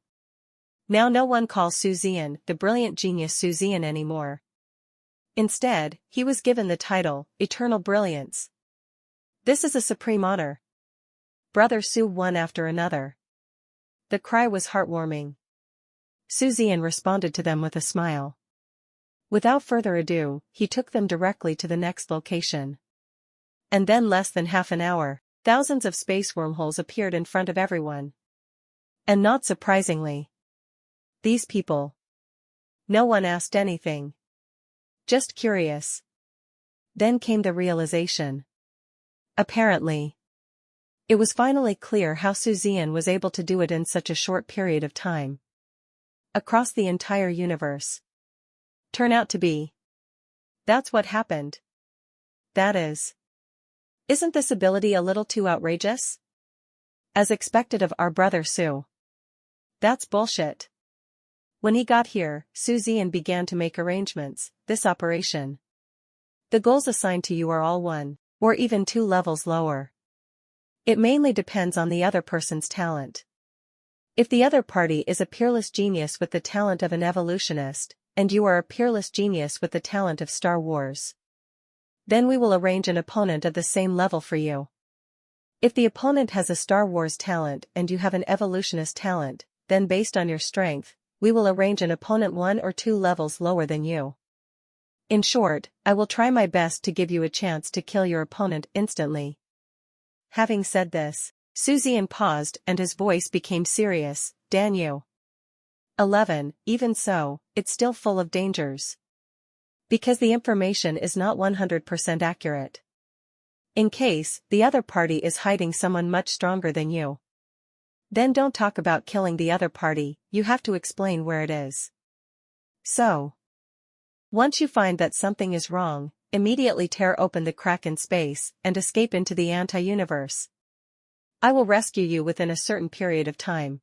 Now no one calls Zian the brilliant genius Zian anymore. Instead, he was given the title, Eternal Brilliance. This is a supreme honor. Brother Su one after another. The cry was heartwarming. Zian responded to them with a smile. Without further ado, he took them directly to the next location. And then less than half an hour, thousands of space wormholes appeared in front of everyone. And not surprisingly. These people. No one asked anything. Just curious. Then came the realization. Apparently. It was finally clear how Zian was able to do it in such a short period of time. Across the entire universe. Turn out to be. That's what happened. That is. Isn't this ability a little too outrageous? As expected of our brother Su. That's bullshit. When he got here, Zian began to make arrangements, this operation. The goals assigned to you are all 1, or even 2 levels lower. It mainly depends on the other person's talent. If the other party is a peerless genius with the talent of an evolutionist, and you are a peerless genius with the talent of Star Wars, then we will arrange an opponent of the same level for you. If the opponent has a Star Wars talent and you have an evolutionist talent, then based on your strength, we will arrange an opponent 1 or 2 levels lower than you. In short, I will try my best to give you a chance to kill your opponent instantly. Having said this, Zian paused and his voice became serious. Danyu. 11. Even so, it's still full of dangers. Because the information is not 100% accurate. In case the other party is hiding someone much stronger than you. Then don't talk about killing the other party, you have to explain where it is. So. Once you find that something is wrong, immediately tear open the crack in space and escape into the anti-universe. I will rescue you within a certain period of time.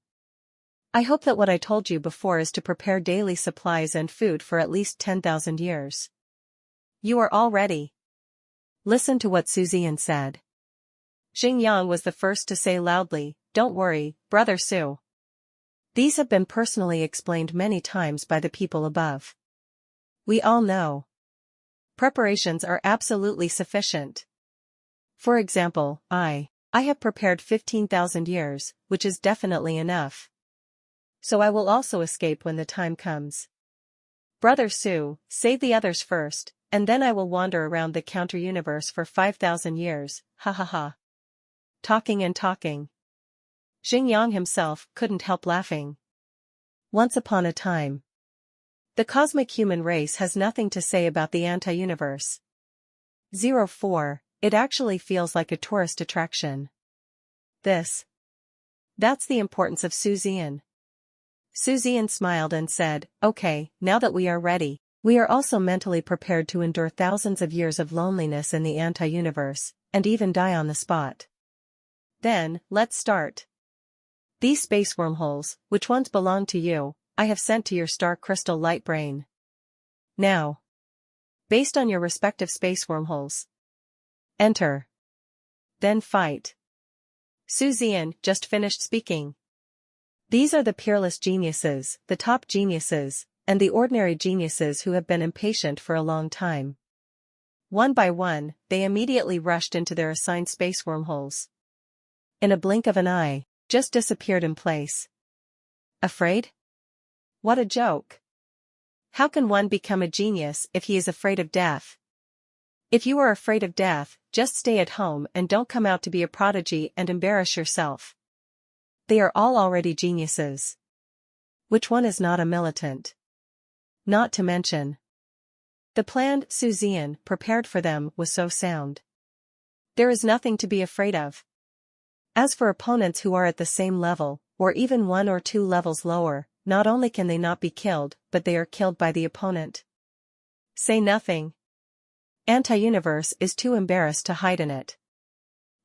I hope that what I told you before is to prepare daily supplies and food for at least 10,000 years. You are all ready. Listen to what Zian said. Xingyang was the first to say loudly, "Don't worry, Brother Su. These have been personally explained many times by the people above. We all know. Preparations are absolutely sufficient. For example, I have prepared 15,000 years, which is definitely enough. So I will also escape when the time comes. Brother Su, save the others first, and then I will wander around the counter-universe for 5,000 years, ha ha ha." Talking and talking. Xingyang himself couldn't help laughing. Once upon a time. The cosmic human race has nothing to say about the anti-universe. 04, it actually feels like a tourist attraction. That's the importance of Zian. Zian smiled and said, "Okay, now that we are ready, we are also mentally prepared to endure thousands of years of loneliness in the anti-universe, and even die on the spot. Then, let's start. These space wormholes, which ones belong to you, I have sent to your star crystal light brain. Now. Based on your respective space wormholes. Enter. Then fight." Zian just finished speaking. These are the peerless geniuses, the top geniuses, and the ordinary geniuses who have been impatient for a long time. One by one, they immediately rushed into their assigned space wormholes. In a blink of an eye, just disappeared in place. Afraid? What a joke. How can one become a genius if he is afraid of death? If you are afraid of death, just stay at home and don't come out to be a prodigy and embarrass yourself. They are all already geniuses. Which one is not a militant? Not to mention. The plan Zian prepared for them was so sound. There is nothing to be afraid of. As for opponents who are at the same level, or even 1 or 2 levels lower, not only can they not be killed, but they are killed by the opponent. Say nothing. Anti-universe is too embarrassed to hide in it.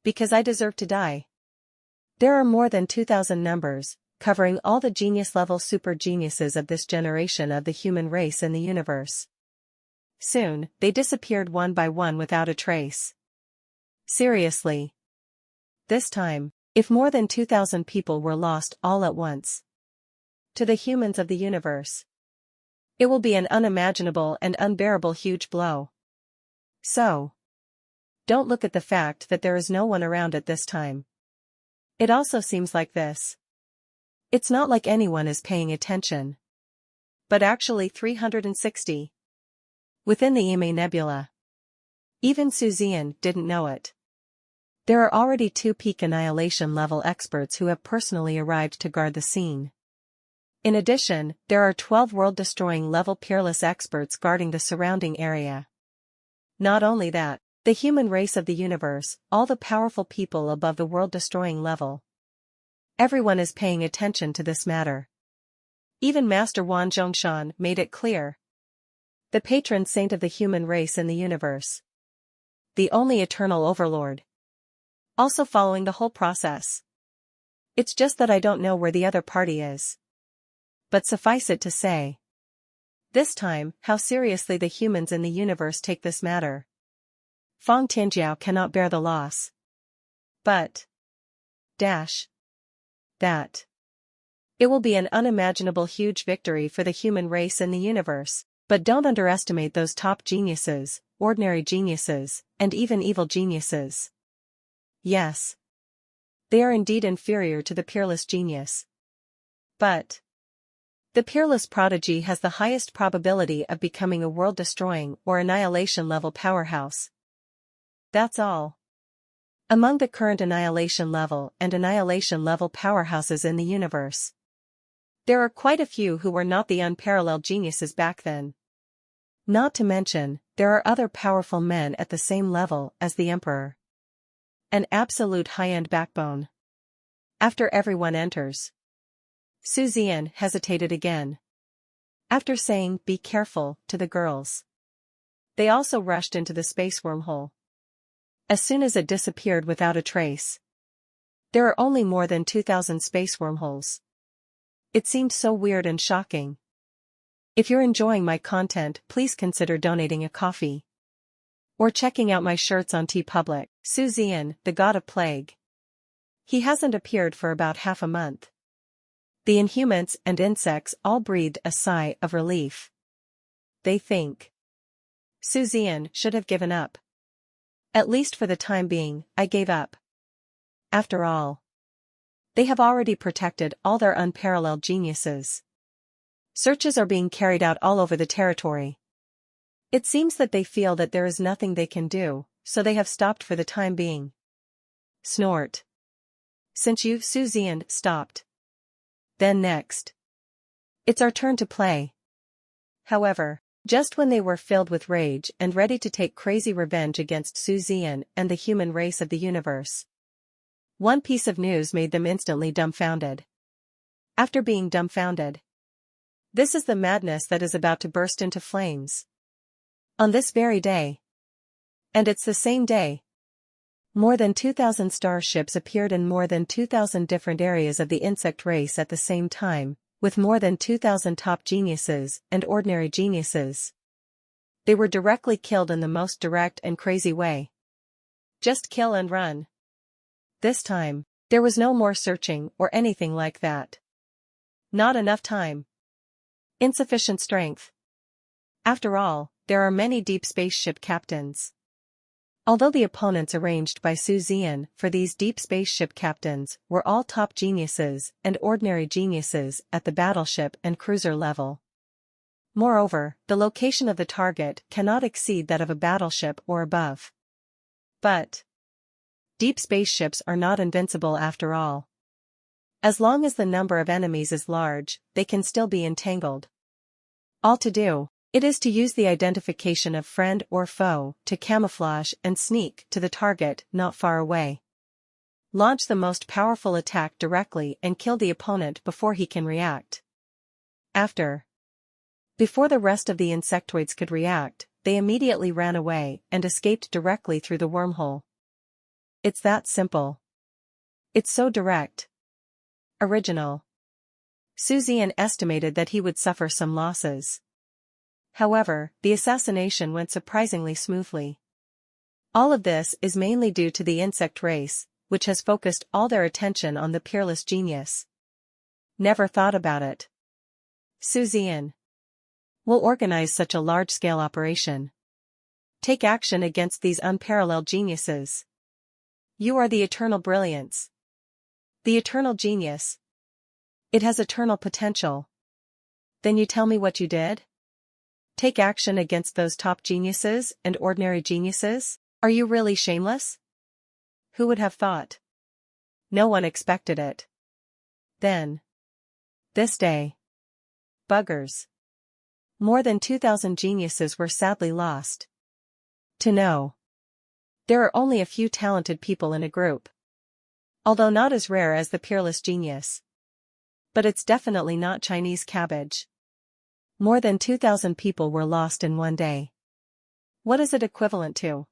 Because I deserve to die. There are more than 2,000 numbers, covering all the genius-level super geniuses of this generation of the human race in the universe. Soon, they disappeared one by one without a trace. Seriously. This time, if more than 2,000 people were lost all at once. To the humans of the universe. It will be an unimaginable and unbearable huge blow. So. Don't look at the fact that there is no one around at this time. It also seems like this. It's not like anyone is paying attention. But actually 360. Within the Ime Nebula. Even Zian didn't know it. There are already 2 peak annihilation level experts who have personally arrived to guard the scene. In addition, there are 12 world-destroying level peerless experts guarding the surrounding area. Not only that, the human race of the universe, all the powerful people above the world-destroying level. Everyone is paying attention to this matter. Even Master Wan Zhongshan made it clear. The patron saint of the human race in the universe. The only eternal overlord. Also following the whole process. It's just that I don't know where the other party is. But suffice it to say. This time, how seriously the humans in the universe take this matter. Feng Tianjiao cannot bear the loss. But. That. It will be an unimaginable huge victory for the human race in the universe, but don't underestimate those top geniuses, ordinary geniuses, and even evil geniuses. Yes. They are indeed inferior to the peerless genius. But. The peerless prodigy has the highest probability of becoming a world-destroying or annihilation-level powerhouse. That's all. Among the current annihilation level and annihilation level powerhouses in the universe, there are quite a few who were not the unparalleled geniuses back then. Not to mention, there are other powerful men at the same level as the Emperor. An absolute high-end backbone. After everyone enters. Zian hesitated again. After saying, "Be careful," to the girls. They also rushed into the space wormhole. As soon as it disappeared without a trace. There are only more than 2,000 space wormholes. It seemed so weird and shocking. If you're enjoying my content, please consider donating a coffee. Or checking out my shirts on TeePublic. Zian, the god of plague. He hasn't appeared for about half a month. The Inhumans and insects all breathed a sigh of relief. They think Zian should have given up. At least for the time being, I gave up. After all, they have already protected all their unparalleled geniuses. Searches are being carried out all over the territory. It seems that they feel that there is nothing they can do, so they have stopped for the time being. Snort. Since you, Zian, stopped. Then next. It's our turn to play. However, just when they were filled with rage and ready to take crazy revenge against Zian and the human race of the universe. One piece of news made them instantly dumbfounded. After being dumbfounded. This is the madness that is about to burst into flames. On this very day. And it's the same day. More than 2,000 starships appeared in more than 2,000 different areas of the insect race at the same time, with more than 2,000 top geniuses and ordinary geniuses. They were directly killed in the most direct and crazy way. Just kill and run. This time, there was no more searching or anything like that. Not enough time. Insufficient strength. After all, there are many deep spaceship captains. Although the opponents arranged by Zian for these deep spaceship captains were all top geniuses and ordinary geniuses at the battleship and cruiser level. Moreover, the location of the target cannot exceed that of a battleship or above. But deep spaceships are not invincible after all. As long as the number of enemies is large, they can still be entangled. All to do. It is to use the identification of friend or foe to camouflage and sneak to the target not far away. Launch the most powerful attack directly and kill the opponent before he can react. Before the rest of the insectoids could react, they immediately ran away and escaped directly through the wormhole. It's that simple. It's so direct. Original. Zian estimated that he would suffer some losses. However, the assassination went surprisingly smoothly. All of this is mainly due to the insect race, which has focused all their attention on the peerless genius. Never thought about it. Zian. We'll organize such a large-scale operation. Take action against these unparalleled geniuses. You are the eternal brilliance. The eternal genius. It has eternal potential. Then you tell me what you did? Take action against those top geniuses and ordinary geniuses? Are you really shameless? Who would have thought? No one expected it. Then. This day. Buggers. More than 2,000 geniuses were sadly lost. To know. There are only a few talented people in a group. Although not as rare as the peerless genius. But it's definitely not Chinese cabbage. More than 2,000 people were lost in one day. What is it equivalent to?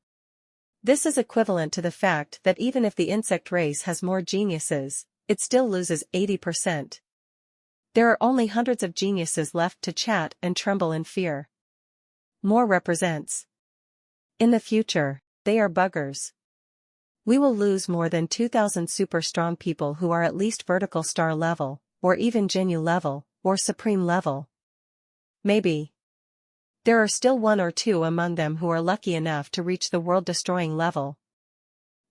This is equivalent to the fact that even if the insect race has more geniuses, it still loses 80%. There are only hundreds of geniuses left to chat and tremble in fear. More represents. In the future, they are buggers. We will lose more than 2,000 super strong people who are at least vertical star level, or even Genu level, or supreme level. Maybe. There are still one or two among them who are lucky enough to reach the world-destroying level.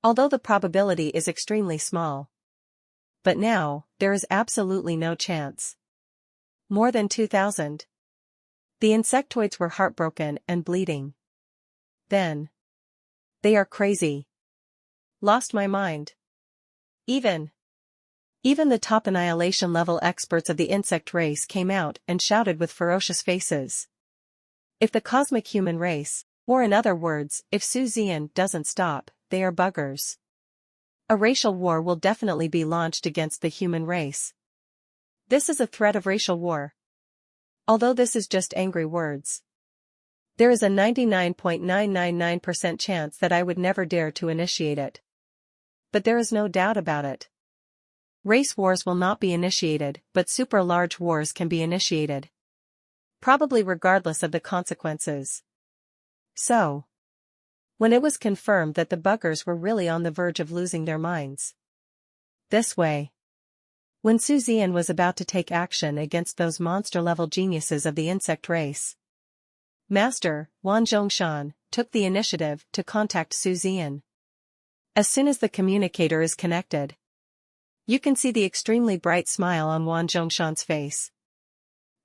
Although the probability is extremely small. But now, there is absolutely no chance. More than 2,000. The insectoids were heartbroken and bleeding. Then. They are crazy. Lost my mind. Even the top annihilation level experts of the insect race came out and shouted with ferocious faces. If the cosmic human race, or in other words, if Zian doesn't stop, they are buggers. A racial war will definitely be launched against the human race. This is a threat of racial war. Although this is just angry words. There is a 99.999% chance that I would never dare to initiate it. But there is no doubt about it. Race wars will not be initiated, but super large wars can be initiated. Probably regardless of the consequences. So. When it was confirmed that the buggers were really on the verge of losing their minds. This way. When Zian was about to take action against those monster-level geniuses of the insect race. Master, Wan Zhongshan, took the initiative to contact Zian. As soon as the communicator is connected. You can see the extremely bright smile on Wan Zhongshan's face.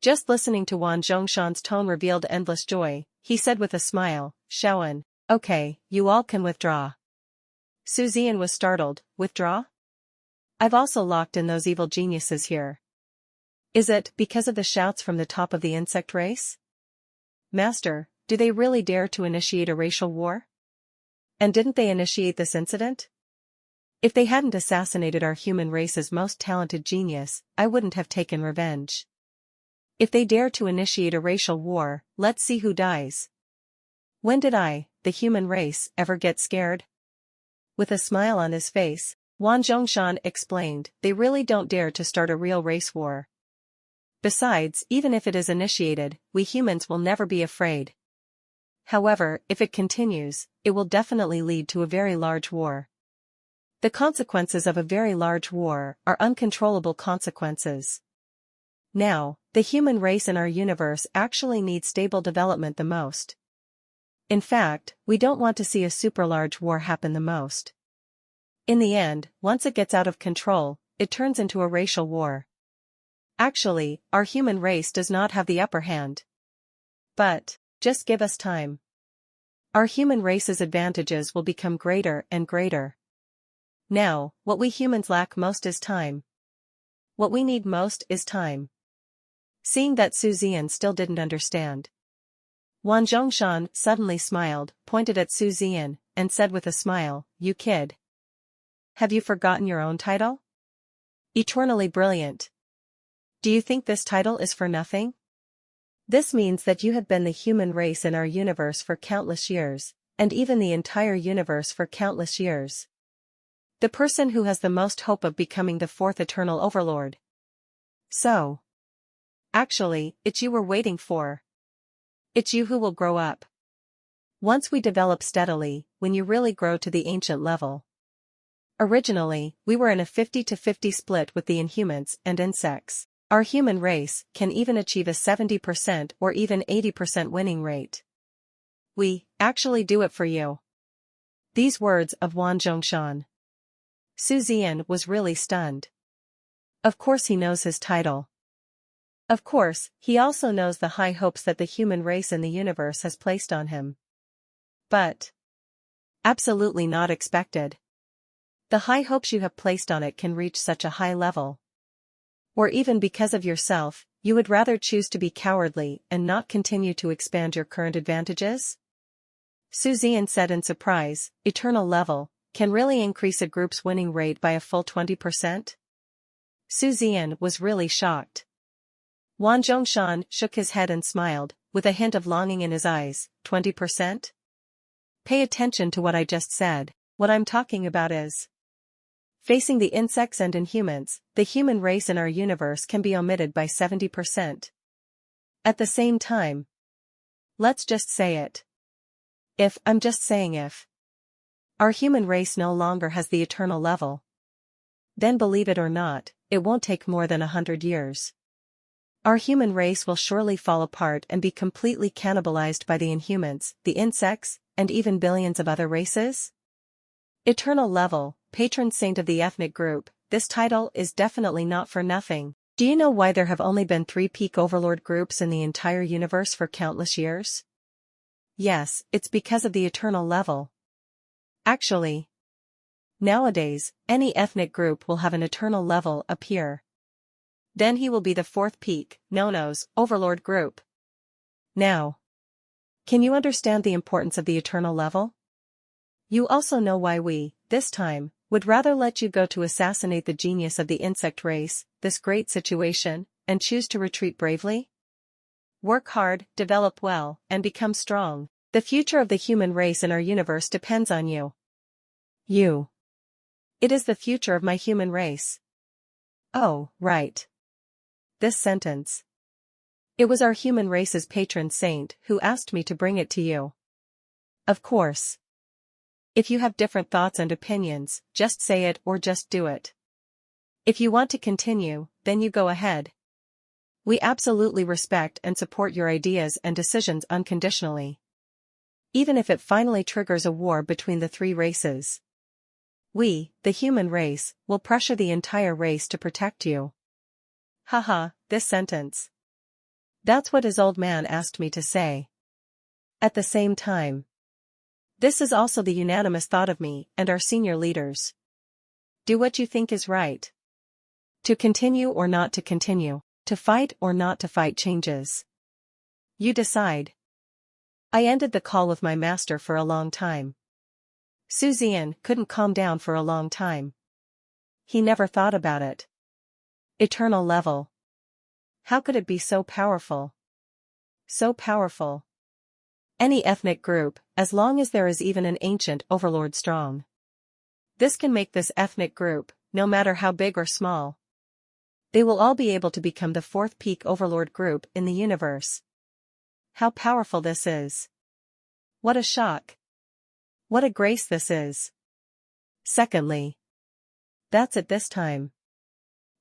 Just listening to Wan Zhongshan's tone revealed endless joy. He said with a smile, Shaoan, okay, you all can withdraw. Zian was startled, withdraw? I've also locked in those evil geniuses here. Is it because of the shouts from the top of the insect race? Master, do they really dare to initiate a racial war? And didn't they initiate this incident? If they hadn't assassinated our human race's most talented genius, I wouldn't have taken revenge. If they dare to initiate a racial war, let's see who dies. When did I, the human race, ever get scared? With a smile on his face, Wan Zhongshan explained, they really don't dare to start a real race war. Besides, even if it is initiated, we humans will never be afraid. However, if it continues, it will definitely lead to a very large war. The consequences of a very large war are uncontrollable consequences. Now, the human race in our universe actually needs stable development the most. In fact, we don't want to see a super large war happen the most. In the end, once it gets out of control, it turns into a racial war. Actually, our human race does not have the upper hand. But, just give us time. Our human race's advantages will become greater and greater. Now, what we humans lack most is time. What we need most is time. Seeing that Zian still didn't understand. Wan Zhongshan suddenly smiled, pointed at Zian, and said with a smile, you kid. Have you forgotten your own title? Eternally brilliant. Do you think this title is for nothing? This means that you have been the human race in our universe for countless years, and even the entire universe for countless years. The person who has the most hope of becoming the fourth eternal overlord. So. Actually, it's you we're waiting for. It's you who will grow up. Once we develop steadily, when you really grow to the ancient level. Originally, we were in a 50-50 split with the Inhumans and insects. Our human race can even achieve a 70% or even 80% winning rate. We actually do it for you. These words of Wan Zhongshan. Zian was really stunned. Of course he knows his title. Of course, he also knows the high hopes that the human race in the universe has placed on him. But absolutely not expected. The high hopes you have placed on it can reach such a high level. Or even because of yourself, you would rather choose to be cowardly and not continue to expand your current advantages? Zian said in surprise, eternal level, can really increase a group's winning rate by a full 20%? Zian was really shocked. Wan Zhongshan shook his head and smiled, with a hint of longing in his eyes. 20%? Pay attention to what I just said. What I'm talking about is facing the insects and Inhumans, the human race in our universe can be omitted by 70%. At the same time, let's just say it. I'm just saying if our human race no longer has the eternal level, then believe it or not, it won't take more than 100 years. Our human race will surely fall apart and be completely cannibalized by the Inhumans, the insects, and even billions of other races? Eternal level, patron saint of the ethnic group, this title is definitely not for nothing. Do you know why there have only been 3 peak overlord groups in the entire universe for countless years? Yes, it's because of the eternal level. Actually, nowadays, any ethnic group will have an eternal level appear. Then he will be the 4th peak, Nono's, overlord group. Now, can you understand the importance of the eternal level? You also know why we, this time, would rather let you go to assassinate the genius of the insect race, this great situation, and choose to retreat bravely? Work hard, develop well, and become strong. The future of the human race in our universe depends on you. You. It is the future of my human race. Oh, right. This sentence. It was our human race's patron saint who asked me to bring it to you. Of course. If you have different thoughts and opinions, just say it or just do it. If you want to continue, then you go ahead. We absolutely respect and support your ideas and decisions unconditionally. Even if it finally triggers a war between the 3 races. We, the human race, will pressure the entire race to protect you. Haha, this sentence. That's what his old man asked me to say. At the same time, this is also the unanimous thought of me and our senior leaders. Do what you think is right. To continue or not to continue, to fight or not to fight changes. You decide. I ended the call with my master for a long time. Zian couldn't calm down for a long time. He never thought about it. Eternal level. How could it be so powerful? So powerful. Any ethnic group, as long as there is even an ancient overlord strong. This can make this ethnic group, no matter how big or small. They will all be able to become the 4th peak overlord group in the universe. How powerful this is. What a shock. What a grace this is. Secondly. That's it this time.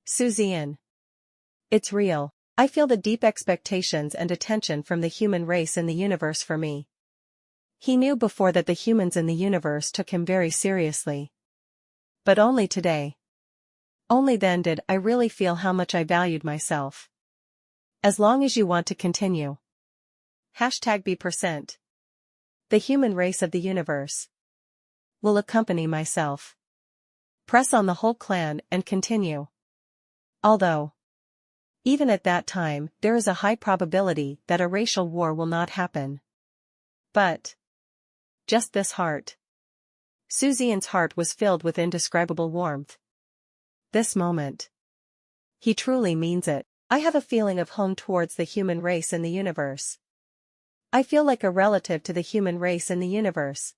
Zian. It's real. I feel the deep expectations and attention from the human race in the universe for me. He knew before that the humans in the universe took him very seriously. But only today. Only then did I really feel how much I valued myself. As long as you want to continue. #B%. The human race of the universe. Will accompany myself. Press on the whole clan and continue. Although, even at that time, there is a high probability that a racial war will not happen. But just this heart. Zian's heart was filled with indescribable warmth. This moment. He truly means it. I have a feeling of home towards the human race in the universe. I feel like a relative to the human race in the universe.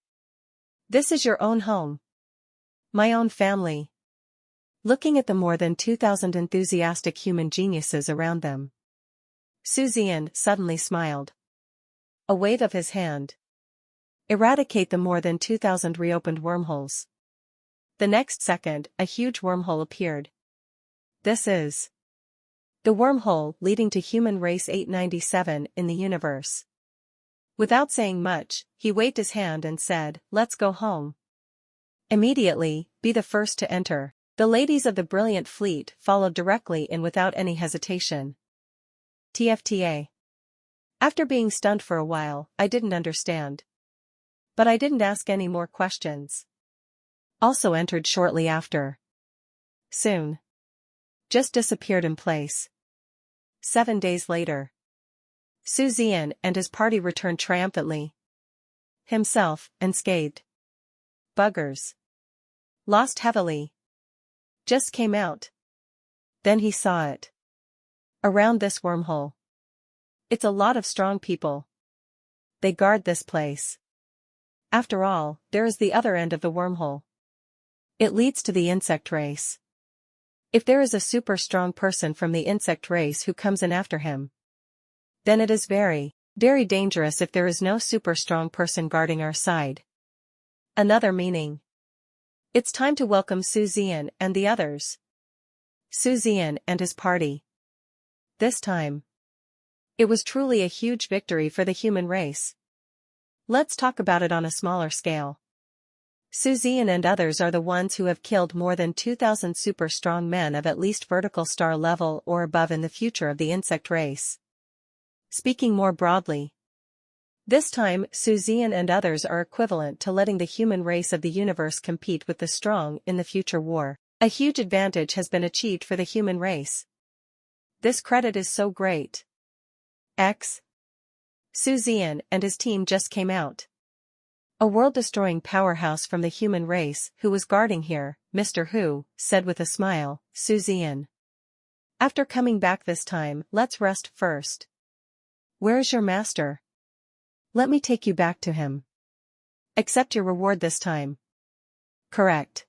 This is your own home. My own family. Looking at the more than 2,000 enthusiastic human geniuses around them, Zian suddenly smiled. A wave of his hand. Eradicate the more than 2,000 reopened wormholes. The next second, a huge wormhole appeared. This is the wormhole leading to human race 897 in the universe. Without saying much, he waved his hand and said, "Let's go home." Immediately, be the first to enter. The ladies of the brilliant fleet followed directly in without any hesitation. TFTA. After being stunned for a while, I didn't understand. But I didn't ask any more questions. Also entered shortly after. Soon. Just disappeared in place. 7 days later. Zian and his party returned triumphantly. Himself, unscathed. Buggers. Lost heavily. Just came out. Then he saw it. Around this wormhole. It's a lot of strong people. They guard this place. After all, there is the other end of the wormhole. It leads to the insect race. If there is a super strong person from the insect race who comes in after him, then it is very, very dangerous if there is no super strong person guarding our side. Another meaning. It's time to welcome Zian and the others. Zian and his party. This time. It was truly a huge victory for the human race. Let's talk about it on a smaller scale. Zian and others are the ones who have killed more than 2,000 super strong men of at least vertical star level or above in the future of the insect race. Speaking more broadly, this time Zian and others are equivalent to letting the human race of the universe compete with the strong in the future war. A huge advantage has been achieved for the human race. This credit is so great. Zian and his team just came out. A world-destroying powerhouse from the human race who was guarding here, Mr. Hu, said with a smile, Zian. After coming back this time, let's rest first. Where is your master? Let me take you back to him. Accept your reward this time. Correct.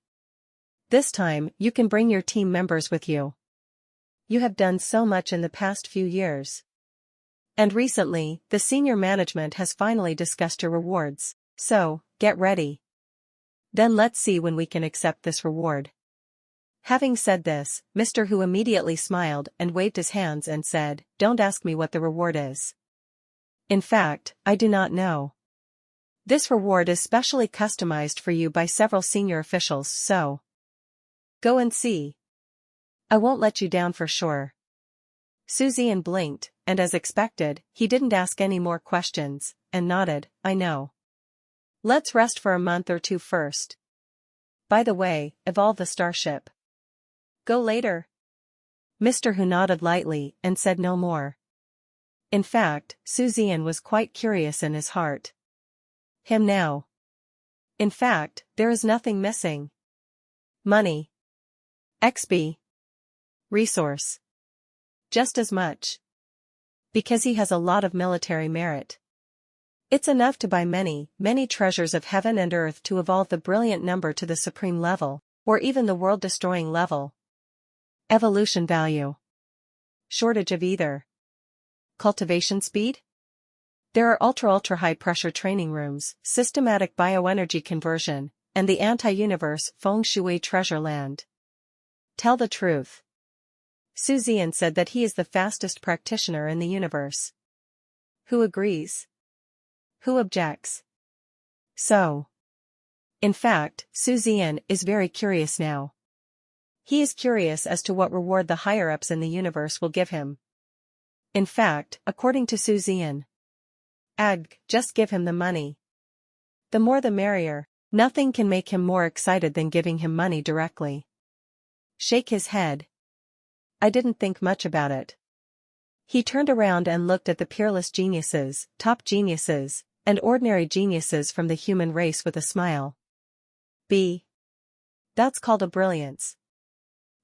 This time, you can bring your team members with you. You have done so much in the past few years. And recently, the senior management has finally discussed your rewards, so, get ready. Then let's see when we can accept this reward. Having said this, Mr. Hu immediately smiled and waved his hands and said, "Don't ask me what the reward is. In fact, I do not know. This reward is specially customized for you by several senior officials, so go and see. I won't let you down for sure." Zian blinked, and as expected, he didn't ask any more questions, and nodded, "I know. Let's rest for a month or two first. By the way, evolve the starship. Go later." Mr. Hu nodded lightly and said no more. In fact, Zian was quite curious in his heart. Him now. In fact, there is nothing missing. Money. XP. Resource. Just as much. Because he has a lot of military merit. It's enough to buy many, many treasures of heaven and earth to evolve the brilliant number to the supreme level, or even the world-destroying level. Evolution value. Shortage of either. Cultivation speed? There are ultra high pressure training rooms, systematic bioenergy conversion, and the anti-universe feng shui treasure land. Tell the truth. Zian said that he is the fastest practitioner in the universe. Who agrees? Who objects? So. In fact, Zian is very curious now. He is curious as to what reward the higher-ups in the universe will give him. In fact, according to Zian, just give him the money. The more the merrier. Nothing can make him more excited than giving him money directly. Shake his head. I didn't think much about it. He turned around and looked at the peerless geniuses, top geniuses, and ordinary geniuses from the human race with a smile. That's called a brilliance.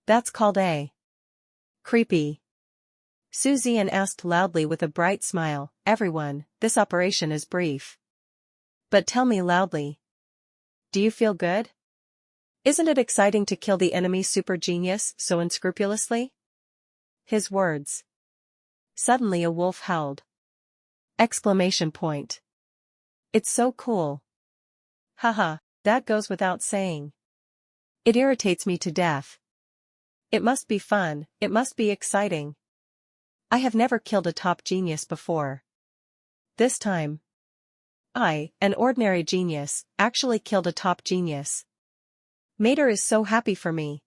That's called a creepy. Zian asked loudly with a bright smile, "Everyone, this operation is brief. But tell me loudly. Do you feel good?" Isn't it exciting to kill the enemy super genius so unscrupulously? His words. Suddenly a wolf howled. Exclamation point. It's so cool. Haha, that goes without saying. It irritates me to death. It must be fun, it must be exciting. I have never killed a top genius before. This time, I, an ordinary genius, actually killed a top genius. Mater is so happy for me.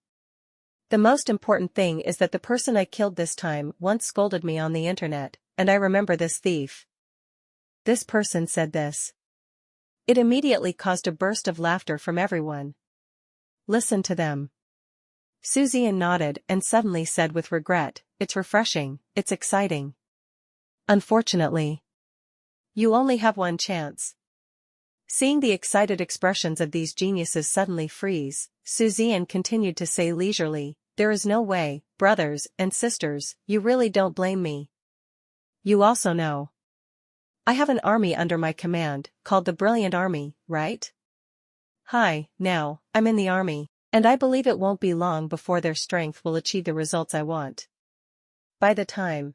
The most important thing is that the person I killed this time once scolded me on the internet, and I remember this thief. This person said this. It immediately caused a burst of laughter from everyone. Listen to them. Zian nodded and suddenly said with regret, it's refreshing, it's exciting. Unfortunately, you only have one chance. Seeing the excited expressions of these geniuses suddenly freeze, Zian continued to say leisurely, there is no way, brothers and sisters, you really don't blame me. You also know. I have an army under my command, called the Brilliant Army, right? Hi, now, I'm in the army, and I believe it won't be long before their strength will achieve the results I want. By the time,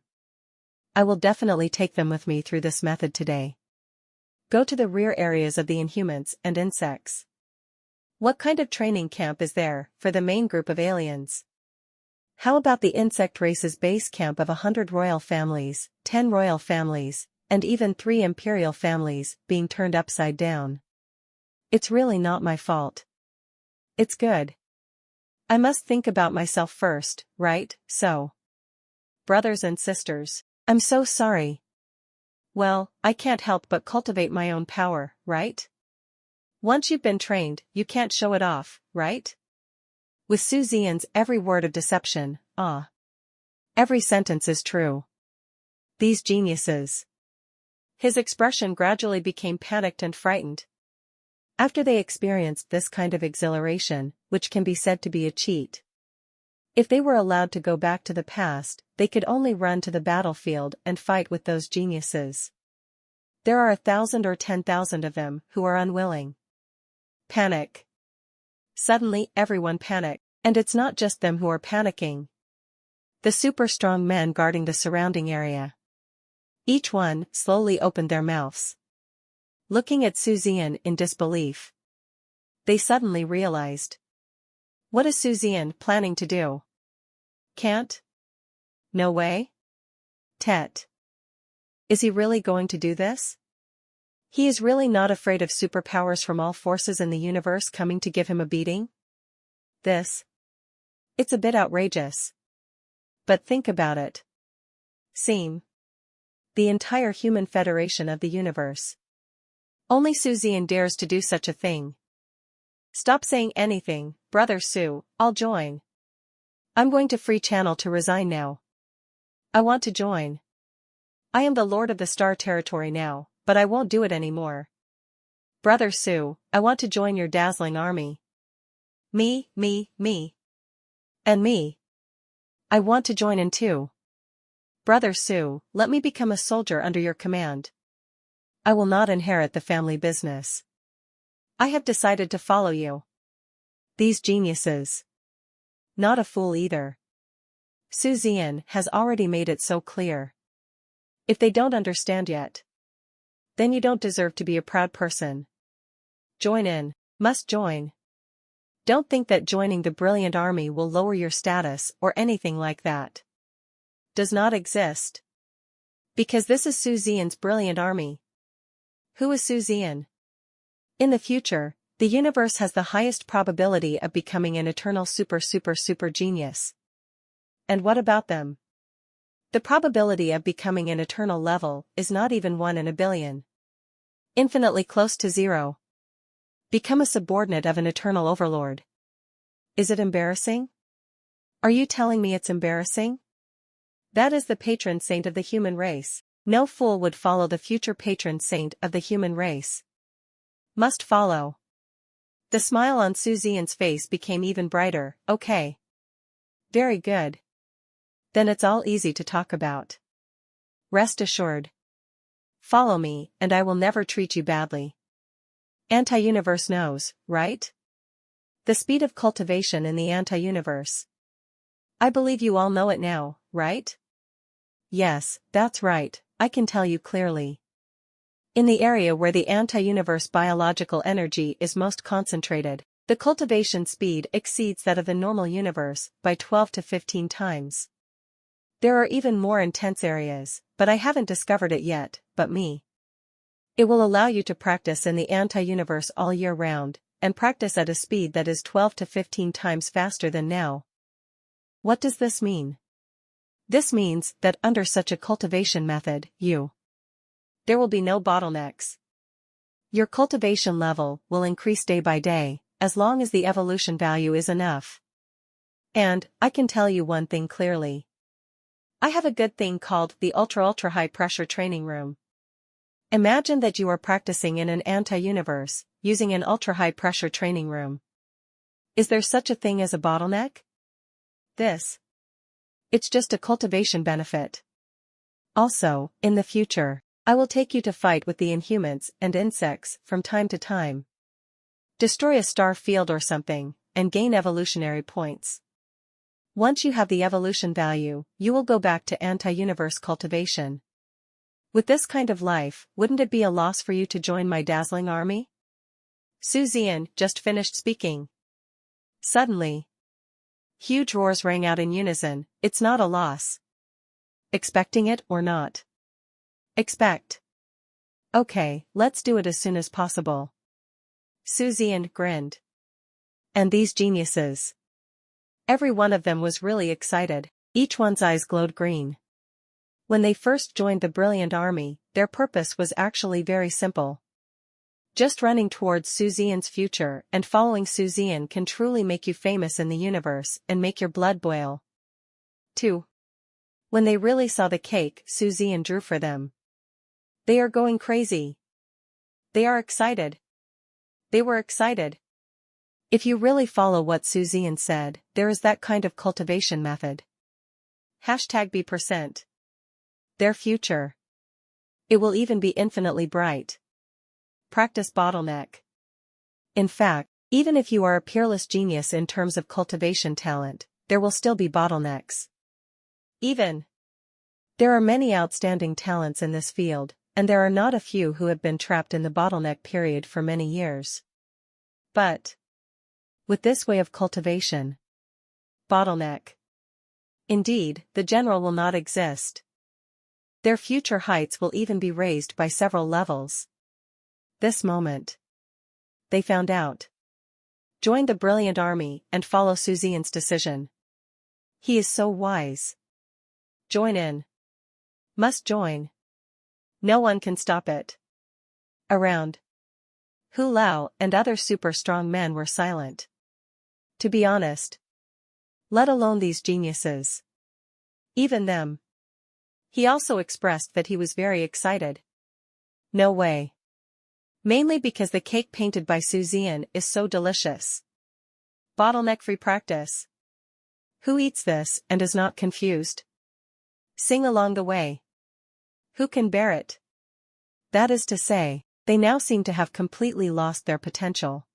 I will definitely take them with me through this method today. Go to the rear areas of the Inhumans and insects. What kind of training camp is there for the main group of aliens? How about the insect race's base camp of 100 royal families, 10 royal families, and even 3 imperial families being turned upside down? It's really not my fault. It's good. I must think about myself first, right? So, brothers and sisters, I'm so sorry. Well, I can't help but cultivate my own power, right? Once you've been trained, you can't show it off, right? With Zian's every word of deception, every sentence is true. These geniuses. His expression gradually became panicked and frightened. After they experienced this kind of exhilaration, which can be said to be a cheat. If they were allowed to go back to the past, they could only run to the battlefield and fight with those geniuses. There are 1,000 or 10,000 of them who are unwilling. Panic. Suddenly everyone panicked, and it's not just them who are panicking. The super strong men guarding the surrounding area. Each one slowly opened their mouths. Looking at Zian in disbelief. They suddenly realized. What is Zian planning to do? Can't? No way? Tet. Is he really going to do this? He is really not afraid of superpowers from all forces in the universe coming to give him a beating? It's a bit outrageous. But think about it. The entire human federation of the universe. Only Zian dares to do such a thing. Stop saying anything, brother Sue, I'll join. I'm going to free channel to resign now. I want to join. I am the Lord of the Star Territory now, but I won't do it anymore. Brother Sue, I want to join your dazzling army. Me. And me. I want to join in too. Brother Sue, let me become a soldier under your command. I will not inherit the family business. I have decided to follow you. These geniuses. Not a fool either. Zian has already made it so clear. If they don't understand yet, then you don't deserve to be a proud person. Join in, must join. Don't think that joining the Brilliant Army will lower your status or anything like that. Does not exist. Because this is Zian's Brilliant Army. Who is Zian? In the future, the universe has the highest probability of becoming an eternal super genius. And what about them? The probability of becoming an eternal level is not even 1 in a billion. Infinitely close to 0. Become a subordinate of an eternal overlord. Is it embarrassing? Are you telling me it's embarrassing? That is the patron saint of the human race. No fool would follow the future patron saint of the human race. Must follow. The smile on Zian's face became even brighter. Okay. Very good. Then it's all easy to talk about. Rest assured. Follow me, and I will never treat you badly. Anti-universe knows, right? The speed of cultivation in the anti-universe. I believe you all know it now, right? Yes, that's right, I can tell you clearly. In the area where the anti-universe biological energy is most concentrated, the cultivation speed exceeds that of the normal universe by 12 to 15 times. There are even more intense areas, but I haven't discovered it yet, but me. It will allow you to practice in the anti-universe all year round, and practice at a speed that is 12 to 15 times faster than now. What does this mean? This means that under such a cultivation method, there will be no bottlenecks. Your cultivation level will increase day by day, as long as the evolution value is enough. And, I can tell you one thing clearly. I have a good thing called the ultra high pressure training room. Imagine that you are practicing in an anti-universe, using an ultra high pressure training room. Is there such a thing as a bottleneck? It's just a cultivation benefit. Also, in the future, I will take you to fight with the inhumans and insects from time to time. Destroy a star field or something, and gain evolutionary points. Once you have the evolution value, you will go back to anti-universe cultivation. With this kind of life, wouldn't it be a loss for you to join my dazzling army? Zian just finished speaking. Suddenly, huge roars rang out in unison. It's not a loss. Expecting it or not? Expect. Okay, let's do it as soon as possible. Zian grinned. And these geniuses. Every one of them was really excited, each one's eyes glowed green. When they first joined the brilliant army, their purpose was actually very simple. Just running towards Zian's future and following Zian can truly make you famous in the universe and make your blood boil. 2. When they really saw the cake Zian drew for them. They are going crazy. They are excited. They were excited. If you really follow what Zian said, there is that kind of cultivation method. #B%. Their future. It will even be infinitely bright. Practice bottleneck. In fact, even if you are a peerless genius in terms of cultivation talent, there will still be bottlenecks. There are many outstanding talents in this field, and there are not a few who have been trapped in the bottleneck period for many years. But with this way of cultivation, bottleneck. Indeed, the general will not exist. Their future heights will even be raised by several levels. This moment. They found out. Join the brilliant army and follow Zian's decision. He is so wise. Join in. Must join. No one can stop it. Around. Hu Lao and other super strong men were silent. To be honest. Let alone these geniuses. Even them. He also expressed that he was very excited. No way. Mainly because the cake painted by Zian is so delicious. Bottleneck-free practice. Who eats this and is not confused? Sing along the way. Who can bear it? That is to say, they now seem to have completely lost their potential.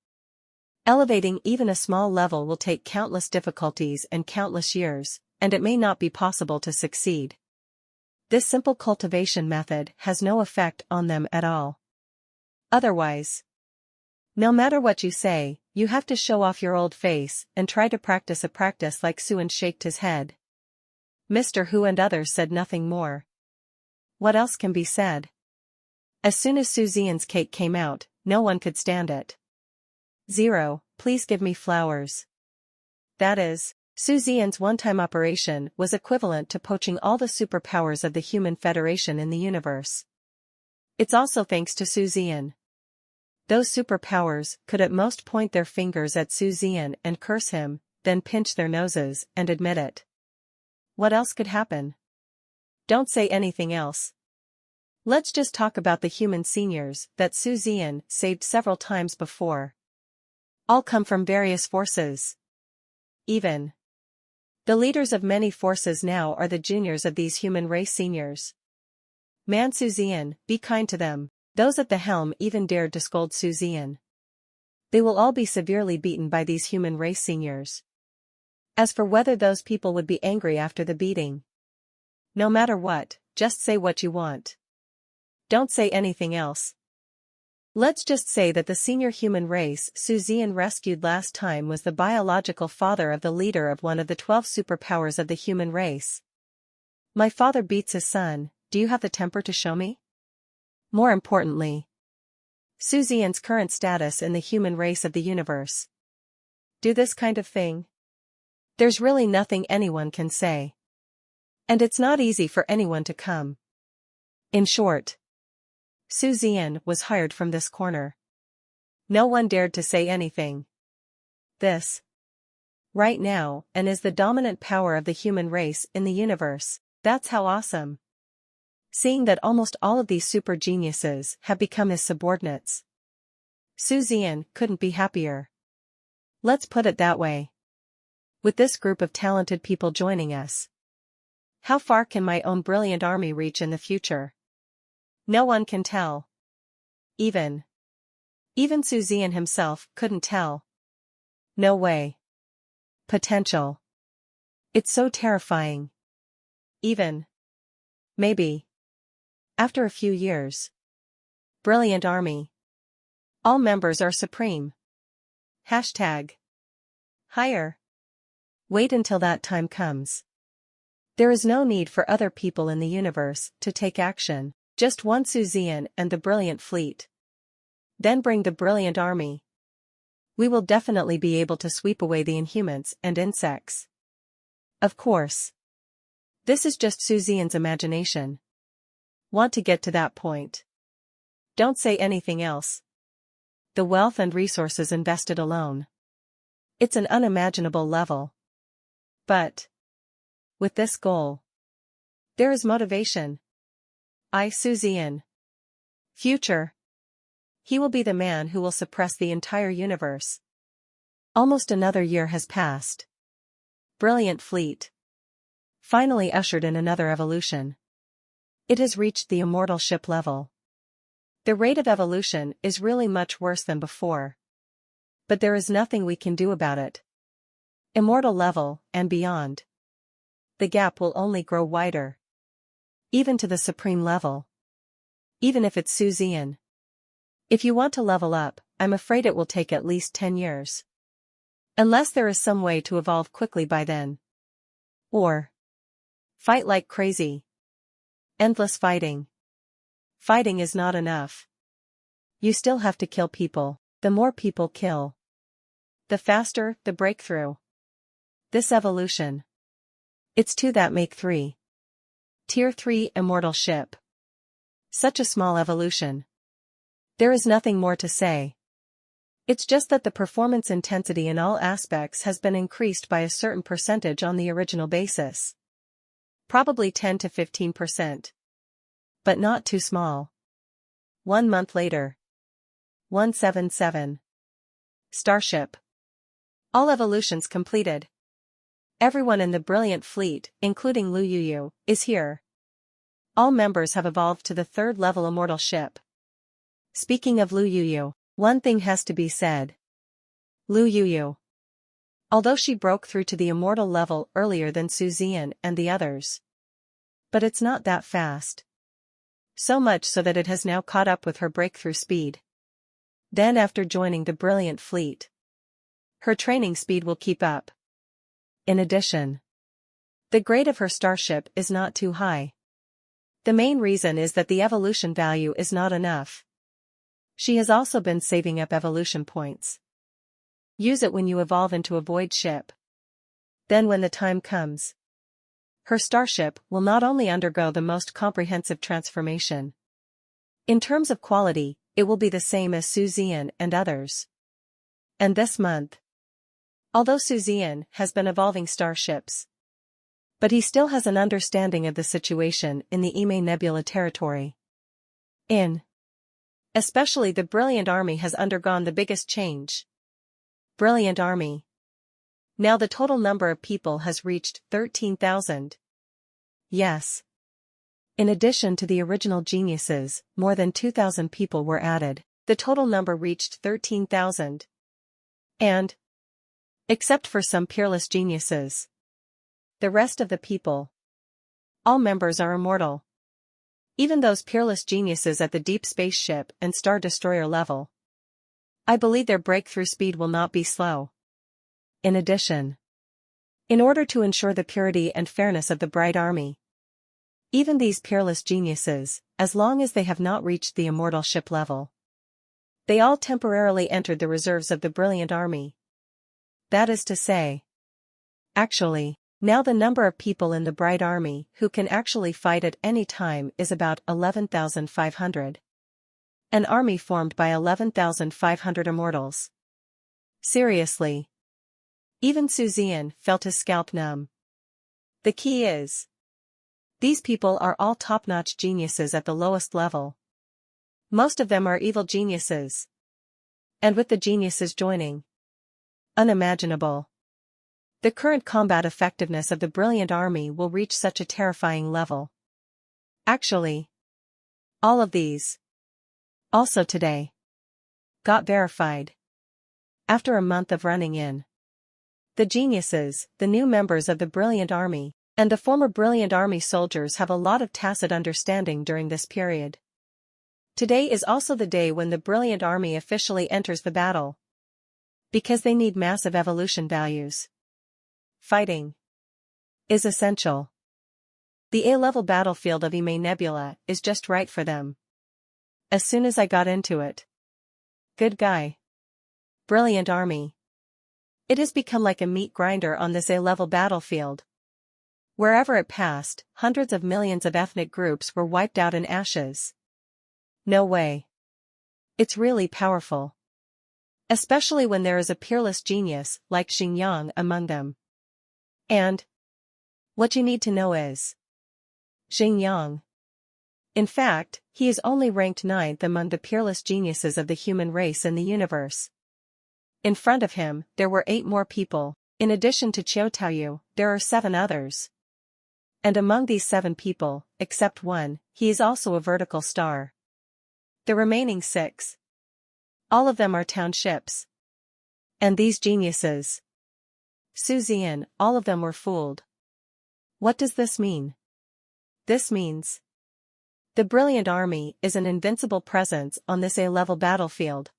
Elevating even a small level will take countless difficulties and countless years, and it may not be possible to succeed. This simple cultivation method has no effect on them at all. Otherwise, no matter what you say, you have to show off your old face and try to practice a practice like Zian shaked his head. Mr. Hu and others said nothing more. What else can be said? As soon as Zian's cake came out, no one could stand it. 0, please give me flowers. That is, Zian's one-time operation was equivalent to poaching all the superpowers of the Human Federation in the universe. It's also thanks to Zian. Those superpowers could at most point their fingers at Zian and curse him, then pinch their noses and admit it. What else could happen? Don't say anything else. Let's just talk about the human seniors that Zian saved several times before. All come from various forces. Even the leaders of many forces now are the juniors of these human race seniors. Man Zian, be kind to them. Those at the helm even dared to scold Zian. They will all be severely beaten by these human race seniors. As for whether those people would be angry after the beating, no matter what, just say what you want. Don't say anything else. Let's just say that the senior human race Zian rescued last time was the biological father of the leader of one of the 12 superpowers of the human race. My father beats his son, do you have the temper to show me? More importantly, Zian's current status in the human race of the universe. Do this kind of thing? There's really nothing anyone can say. And it's not easy for anyone to come. In short, Zian was hired from this corner. No one dared to say anything. This, right now, and is the dominant power of the human race in the universe. That's how awesome. Seeing that almost all of these super geniuses have become his subordinates, Zian couldn't be happier. Let's put it that way. With this group of talented people joining us, how far can my own brilliant army reach in the future? No one can tell. Even Zian himself couldn't tell. No way. Potential. It's so terrifying. Maybe. After a few years. Brilliant army. All members are supreme. Hashtag. Hire. Wait until that time comes. There is no need for other people in the universe to take action. Just one Zian and the brilliant fleet. Then bring the brilliant army. We will definitely be able to sweep away the inhumans and insects. Of course. This is just Zian's imagination. Want to get to that point. Don't say anything else. The wealth and resources invested alone. It's an unimaginable level. But with this goal, there is motivation. Zian. Future. He will be the man who will suppress the entire universe. Almost another year has passed. Brilliant fleet. Finally ushered in another evolution. It has reached the immortal ship level. The rate of evolution is really much worse than before. But there is nothing we can do about it. Immortal level, and beyond. The gap will only grow wider. Even to the supreme level. Even if it's Zian. If you want to level up, I'm afraid it will take at least 10 years. Unless there is some way to evolve quickly by then. Or fight like crazy. Endless fighting. Fighting is not enough. You still have to kill people. The more people kill, the faster the breakthrough. This evolution. It's two that make 3. Tier 3 immortal ship. Such a small evolution. There is nothing more to say. It's just that the performance intensity in all aspects has been increased by a certain percentage on the original basis. Probably 10 to 15%. But not too small. 1 month later. 177. Starship. All evolutions completed. Everyone in the brilliant fleet, including Lu Yuyu, is here. All members have evolved to the 3rd level immortal ship. Speaking of Lu Yuyu, one thing has to be said. Lu Yuyu. Although she broke through to the immortal level earlier than Zian and the others. But it's not that fast. So much so that it has now caught up with her breakthrough speed. Then after joining the brilliant fleet, her training speed will keep up. In addition, the grade of her starship is not too high. The main reason is that the evolution value is not enough. She has also been saving up evolution points. Use it when you evolve into a void ship. Then when the time comes, her starship will not only undergo the most comprehensive transformation. In terms of quality, it will be the same as Zian and others. And this month, although Zian has been evolving starships, but he still has an understanding of the situation in the Ime Nebula territory. Especially the Brilliant Army has undergone the biggest change. Brilliant Army. Now the total number of people has reached 13,000. Yes. In addition to the original geniuses, more than 2,000 people were added. The total number reached 13,000. And, except for some peerless geniuses, the rest of the people, all members are immortal. Even those peerless geniuses at the deep spaceship and star destroyer level. I believe their breakthrough speed will not be slow. In addition, in order to ensure the purity and fairness of the Bright Army, even these peerless geniuses, as long as they have not reached the immortal ship level, they all temporarily entered the reserves of the Brilliant Army. That is to say, actually, now the number of people in the Bright Army who can actually fight at any time is about 11,500. An army formed by 11,500 immortals. Seriously. Even Zian felt his scalp numb. The key is, these people are all top-notch geniuses at the lowest level. Most of them are evil geniuses. And with the geniuses joining, unimaginable. The current combat effectiveness of the Brilliant Army will reach such a terrifying level. Actually, all of these, also today, got verified. After a month of running in, the geniuses, the new members of the Brilliant Army, and the former Brilliant Army soldiers have a lot of tacit understanding during this period. Today is also the day when the Brilliant Army officially enters the battle. Because they need massive evolution values. Fighting is essential. The A-level battlefield of Ime Nebula is just right for them. As soon as I got into it. Good guy. Brilliant Army. It has become like a meat grinder on this A-level battlefield. Wherever it passed, hundreds of millions of ethnic groups were wiped out in ashes. No way. It's really powerful. Especially when there is a peerless genius like Xingyang among them. And what you need to know is Xingyang. In fact, he is only ranked 9th among the peerless geniuses of the human race in the universe. In front of him, there were 8 more people. In addition to Qiu Taoyu, there are 7 others. And among these 7 people, except one, he is also a vertical star. The remaining 6. All of them are townships. And these geniuses, Zian, all of them were fooled. What does this mean? This means the Brilliant Army is an invincible presence on this A-level battlefield.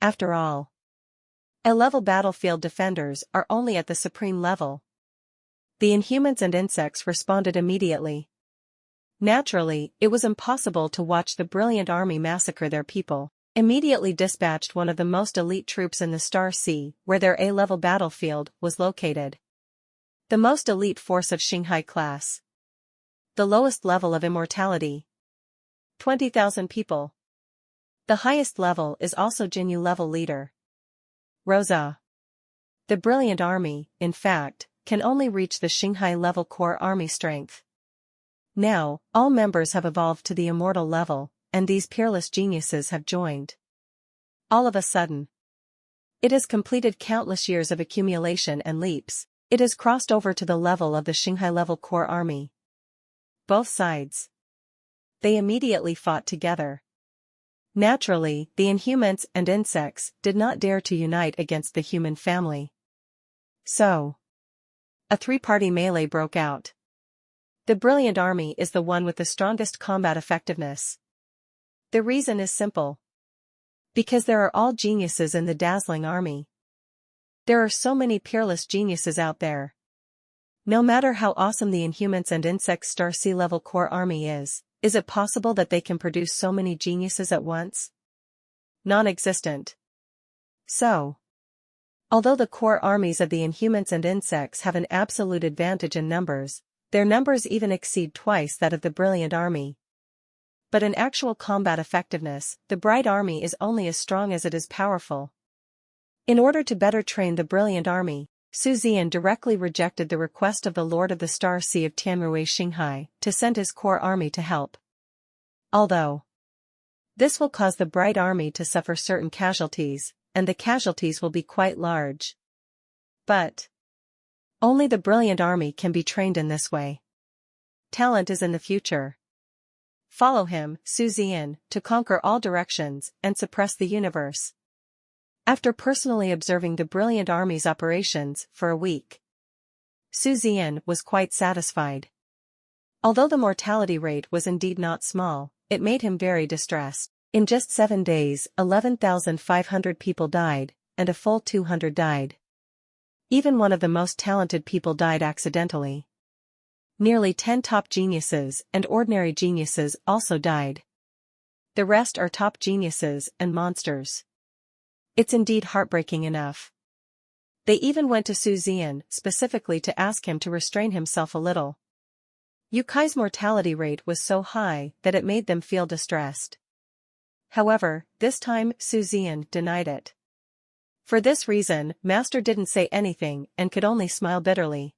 After all, A-level battlefield defenders are only at the supreme level. The Inhumans and insects responded immediately. Naturally, it was impossible to watch the Brilliant Army massacre their people. Immediately dispatched one of the most elite troops in the Star Sea, where their A-level battlefield was located. The most elite force of Xinghai class. The lowest level of immortality. 20,000 people. The highest level is also Jinyu level leader. Rosa. The Brilliant Army, in fact, can only reach the Xinghai level core army strength. Now, all members have evolved to the immortal level, and these peerless geniuses have joined. All of a sudden, it has completed countless years of accumulation and leaps. It has crossed over to the level of the Xinghai level core army. Both sides. They immediately fought together. Naturally, the Inhumans and insects did not dare to unite against the human family. So, a 3-party melee broke out. The Brilliant Army is the one with the strongest combat effectiveness. The reason is simple. Because there are all geniuses in the dazzling army. There are so many peerless geniuses out there. No matter how awesome the Inhumans and insects Star Sea level core army is it possible that they can produce so many geniuses at once? Non-existent. So, although the core armies of the Inhumans and insects have an absolute advantage in numbers, their numbers even exceed twice that of the Brilliant Army. But in actual combat effectiveness, the Bright Army is only as strong as it is powerful. In order to better train the Brilliant Army, Zian directly rejected the request of the Lord of the Star Sea of Tianrui Xinghai to send his core army to help. Although this will cause the Bright Army to suffer certain casualties, and the casualties will be quite large. But only the Brilliant Army can be trained in this way. Talent is in the future. Follow him, Zian, to conquer all directions and suppress the universe. After personally observing the brilliant army's operations for a week, Zian was quite satisfied. Although the mortality rate was indeed not small, it made him very distressed. In just 7 days, 11,500 people died, and a full 200 died. Even one of the most talented people died accidentally. Nearly 10 top geniuses and ordinary geniuses also died. The rest are top geniuses and monsters. It's indeed heartbreaking enough. They even went to Zian specifically to ask him to restrain himself a little. Yukai's mortality rate was so high that it made them feel distressed. However, this time Zian denied it. For this reason, Master didn't say anything and could only smile bitterly.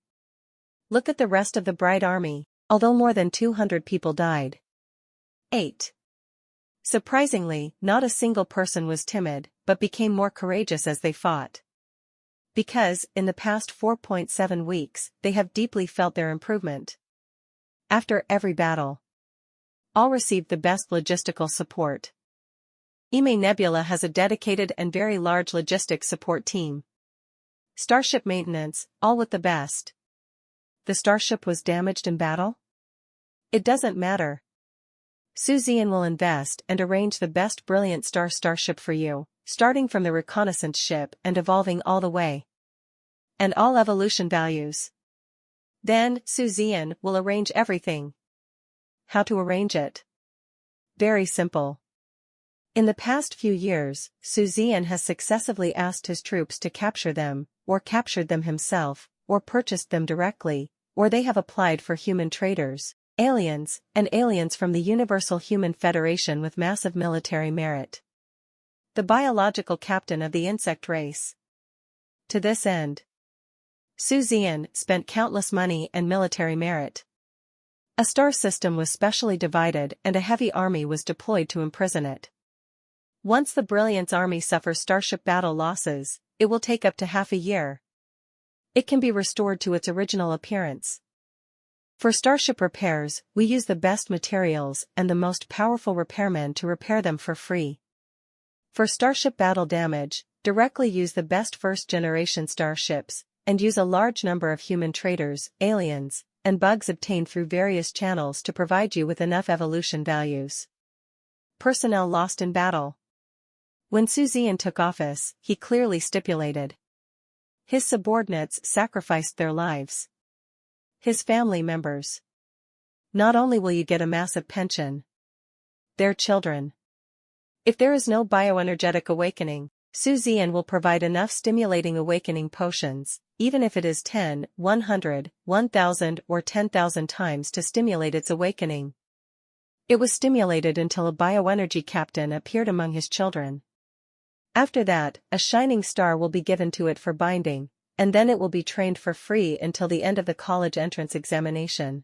Look at the rest of the bright army, although more than 200 people died. 8. Surprisingly, not a single person was timid, but became more courageous as they fought. Because, in the past 4.7 weeks, they have deeply felt their improvement. After every battle, all received the best logistical support. Ime Nebula has a dedicated and very large logistics support team. Starship maintenance, all with the best. The starship was damaged in battle? It doesn't matter. Zian will invest and arrange the best brilliant starship for you, starting from the reconnaissance ship and evolving all the way. And all evolution values. Then, Zian will arrange everything. How to arrange it? Very simple. In the past few years, Zian has successively asked his troops to capture them, or captured them himself, or purchased them directly, or they have applied for human traders, aliens, and aliens from the Universal Human Federation with massive military merit. The biological captain of the insect race. To this end, Zian spent countless money and military merit. A star system was specially divided and a heavy army was deployed to imprison it. Once the Brilliance army suffers starship battle losses, it will take up to half a year. It can be restored to its original appearance. For starship repairs, we use the best materials and the most powerful repairmen to repair them for free. For starship battle damage, directly use the best first-generation starships, and use a large number of human traders, aliens, and bugs obtained through various channels to provide you with enough evolution values. Personnel lost in battle. When Zian took office, he clearly stipulated. His subordinates sacrificed their lives. His family members. Not only will you get a massive pension, their children. If there is no bioenergetic awakening, Zian will provide enough stimulating awakening potions, even if it is 10, 100, 1,000 or 10,000 times to stimulate its awakening. It was stimulated until a bioenergy captain appeared among his children. After that, a shining star will be given to it for binding, and then it will be trained for free until the end of the college entrance examination.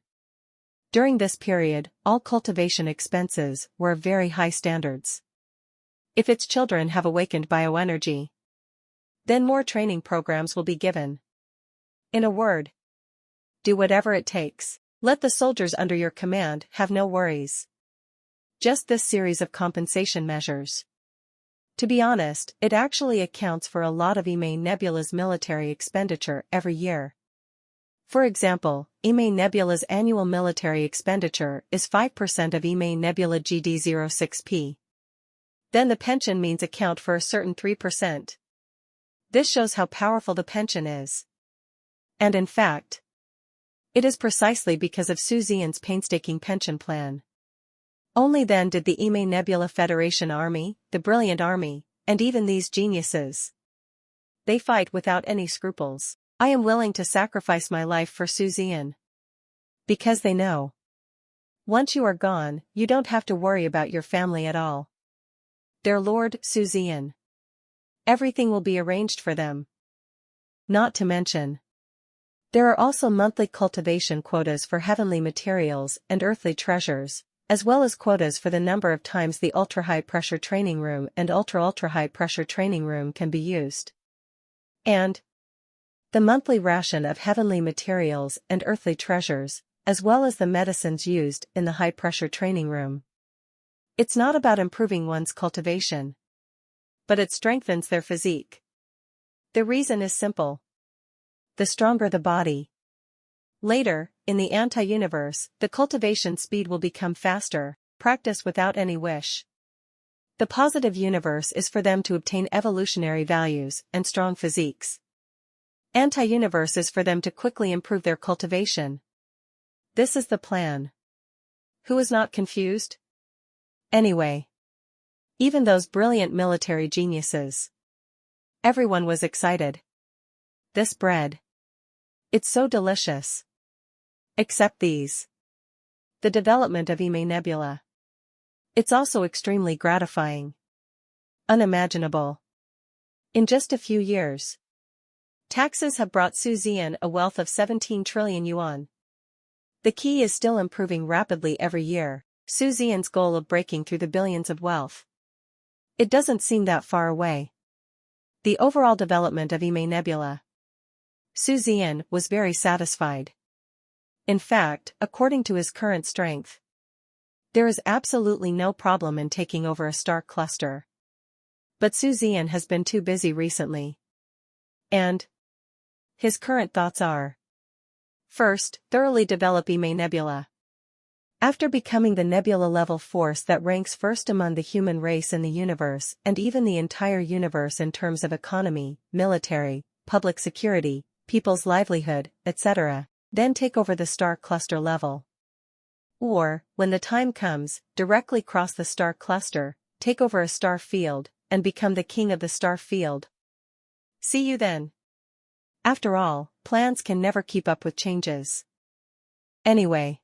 During this period, all cultivation expenses were of very high standards. If its children have awakened bioenergy, then more training programs will be given. In a word, do whatever it takes. Let the soldiers under your command have no worries. Just this series of compensation measures. To be honest, it actually accounts for a lot of Ime Nebula's military expenditure every year. For example, Ime Nebula's annual military expenditure is 5% of Ime Nebula GD06P. Then the pension means account for a certain 3%. This shows how powerful the pension is. And in fact, it is precisely because of Zian's painstaking pension plan. Only then did the Ime Nebula Federation Army, the Brilliant Army, and even these geniuses. They fight without any scruples. I am willing to sacrifice my life for Zian. Because they know. Once you are gone, you don't have to worry about your family at all. Their Lord, Zian. Everything will be arranged for them. Not to mention, there are also monthly cultivation quotas for heavenly materials and earthly treasures, as well as quotas for the number of times the ultra-high pressure training room and ultra-high pressure training room can be used. And the monthly ration of heavenly materials and earthly treasures, as well as the medicines used in the high-pressure training room. It's not about improving one's cultivation. but it strengthens their physique. The reason is simple. The stronger the body. Later, in the anti-universe, the cultivation speed will become faster, practice without any wish. The positive universe is for them to obtain evolutionary values and strong physiques. Anti-universe is for them to quickly improve their cultivation. This is the plan. Who is not confused? Anyway. Even those brilliant military geniuses. Everyone was excited. This bread. It's so delicious. Except these. The development of Ime Nebula. It's also extremely gratifying. Unimaginable. In just a few years. Taxes have brought Zian a wealth of 17 trillion yuan. The key is still improving rapidly every year, Zian's goal of breaking through the billions of wealth. It doesn't seem that far away. The overall development of Ime Nebula. Zian was very satisfied. In fact, according to his current strength, there is absolutely no problem in taking over a star cluster. But Zian has been too busy recently. And his current thoughts are: first, thoroughly develop Ime Nebula. After becoming the nebula-level force that ranks first among the human race in the universe and even the entire universe in terms of economy, military, public security, people's livelihood, etc., then take over the star cluster level. Or, when the time comes, directly cross the star cluster, take over a star field, and become the king of the star field. See you then. After all, plans can never keep up with changes. Anyway.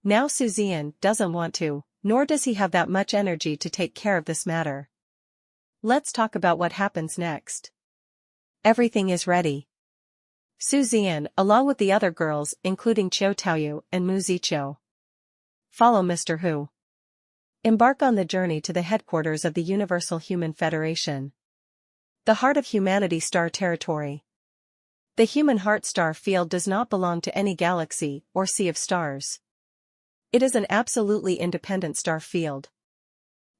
Now Zian doesn't want to, nor does he have that much energy to take care of this matter. Let's talk about what happens next. Everything is ready. Zian, along with the other girls, including Qiu Taoyu and Mu Ziqiu, follow Mr. Hu. Embark on the journey to the headquarters of the Universal Human Federation. The heart of humanity star territory. The human heart star field does not belong to any galaxy or sea of stars. It is an absolutely independent star field.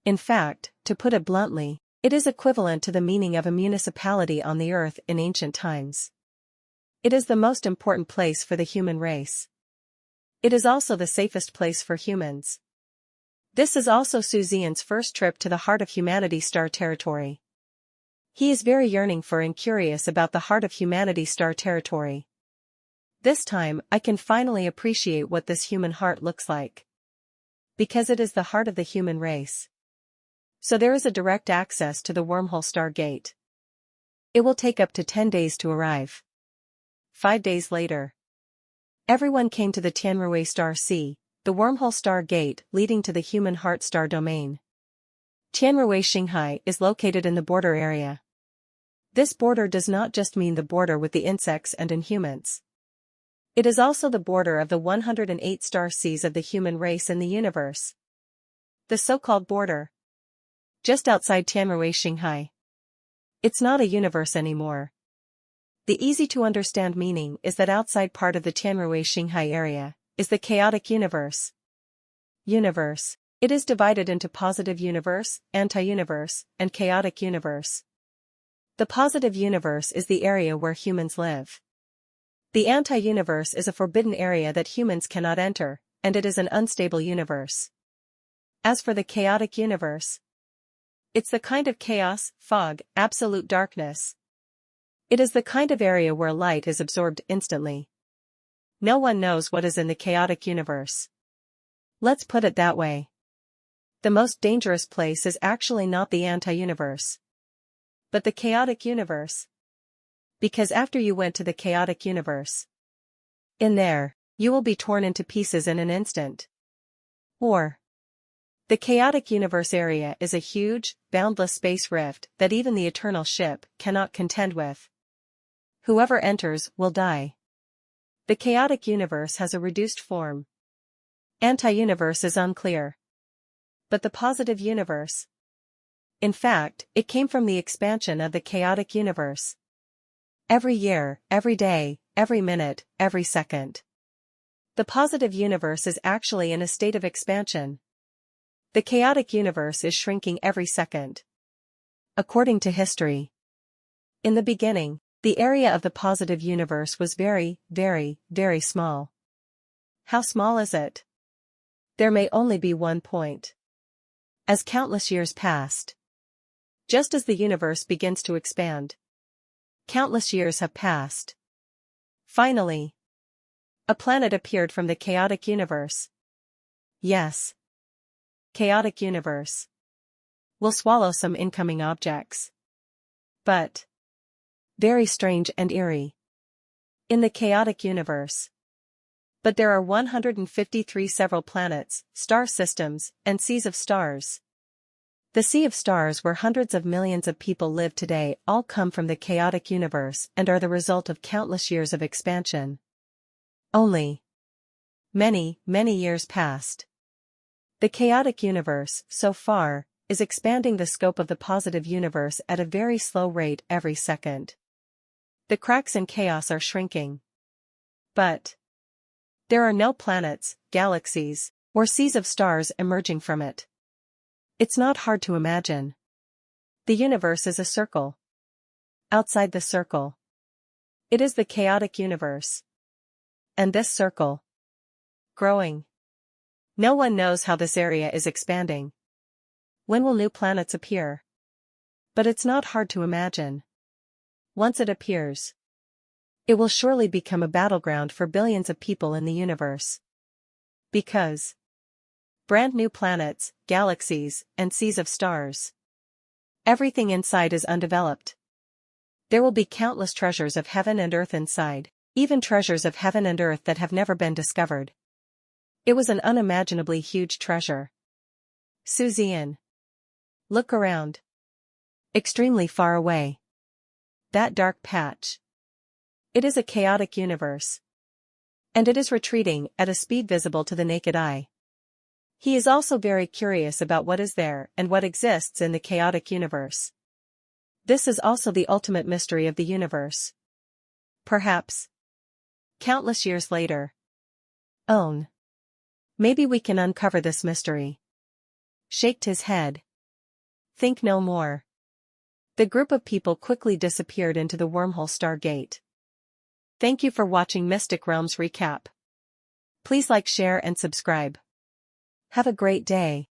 In fact, to put it bluntly, it is equivalent to the meaning of a municipality on the Earth in ancient times. It is the most important place for the human race. It is also the safest place for humans. This is also Zian's first trip to the heart of humanity star territory. He is very yearning for and curious about the heart of humanity star territory. This time, I can finally appreciate what this human heart looks like. Because it is the heart of the human race. So there is a direct access to the wormhole star gate. It will take up to 10 days to arrive. 5 days later. Everyone came to the Tianrui Star Sea, the wormhole star gate leading to the human heart star domain. Tianrui Xinghai is located in the border area. This border does not just mean the border with the insects and inhumans. It is also the border of the 108 star seas of the human race in the universe. The so-called border. Just outside Tianrui Xinghai. It's not a universe anymore. The easy-to-understand meaning is that outside part of the Tianrui Xinghai area is the chaotic universe. Universe. It is divided into positive universe, anti-universe, and chaotic universe. The positive universe is the area where humans live. The anti-universe is a forbidden area that humans cannot enter, and it is an unstable universe. As for the chaotic universe, it's the kind of chaos, fog, absolute darkness. It is the kind of area where light is absorbed instantly. No one knows what is in the chaotic universe. Let's put it that way. The most dangerous place is actually not the anti-universe, but the chaotic universe. Because after you went to the chaotic universe, in there, you will be torn into pieces in an instant. Or, the chaotic universe area is a huge, boundless space rift that even the eternal ship cannot contend with. Whoever enters will die. The chaotic universe has a reduced form. Anti-universe is unclear. But the positive universe. In fact, it came from the expansion of the chaotic universe. Every year, every day, every minute, every second. The positive universe is actually in a state of expansion. The chaotic universe is shrinking every second. according to history. In the beginning, the area of the positive universe was very, very, very small. How small is it? There may only be one point. As countless years passed, just as the universe begins to expand, countless years have passed. Finally, a planet appeared from the chaotic universe. Yes. Chaotic universe will swallow some incoming objects. But very strange and eerie. In the chaotic universe. But there are 153 several planets, star systems, and seas of stars. The sea of stars where hundreds of millions of people live today all come from the chaotic universe and are the result of countless years of expansion. Only many, many years passed. The chaotic universe, so far, is expanding the scope of the positive universe at a very slow rate every second. The cracks in chaos are shrinking. But there are no planets, galaxies, or seas of stars emerging from it. It's not hard to imagine. The universe is a circle. Outside the circle, it is the chaotic universe. And this circle, growing. No one knows how this area is expanding. When will new planets appear? But it's not hard to imagine. Once it appears, it will surely become a battleground for billions of people in the universe. Because brand new planets, galaxies, and seas of stars. Everything inside is undeveloped. There will be countless treasures of heaven and earth inside, even treasures of heaven and earth that have never been discovered. It was an unimaginably huge treasure. Zian. Look around. Extremely far away. That dark patch. It is a chaotic universe. And it is retreating at a speed visible to the naked eye. He is also very curious about what is there and what exists in the chaotic universe. This is also the ultimate mystery of the universe. Perhaps countless years later. Maybe we can uncover this mystery. Shaked his head. Think no more. The group of people quickly disappeared into the wormhole Stargate. Thank you for watching Mystic Realms Recap. Please like, share and subscribe. Have a great day.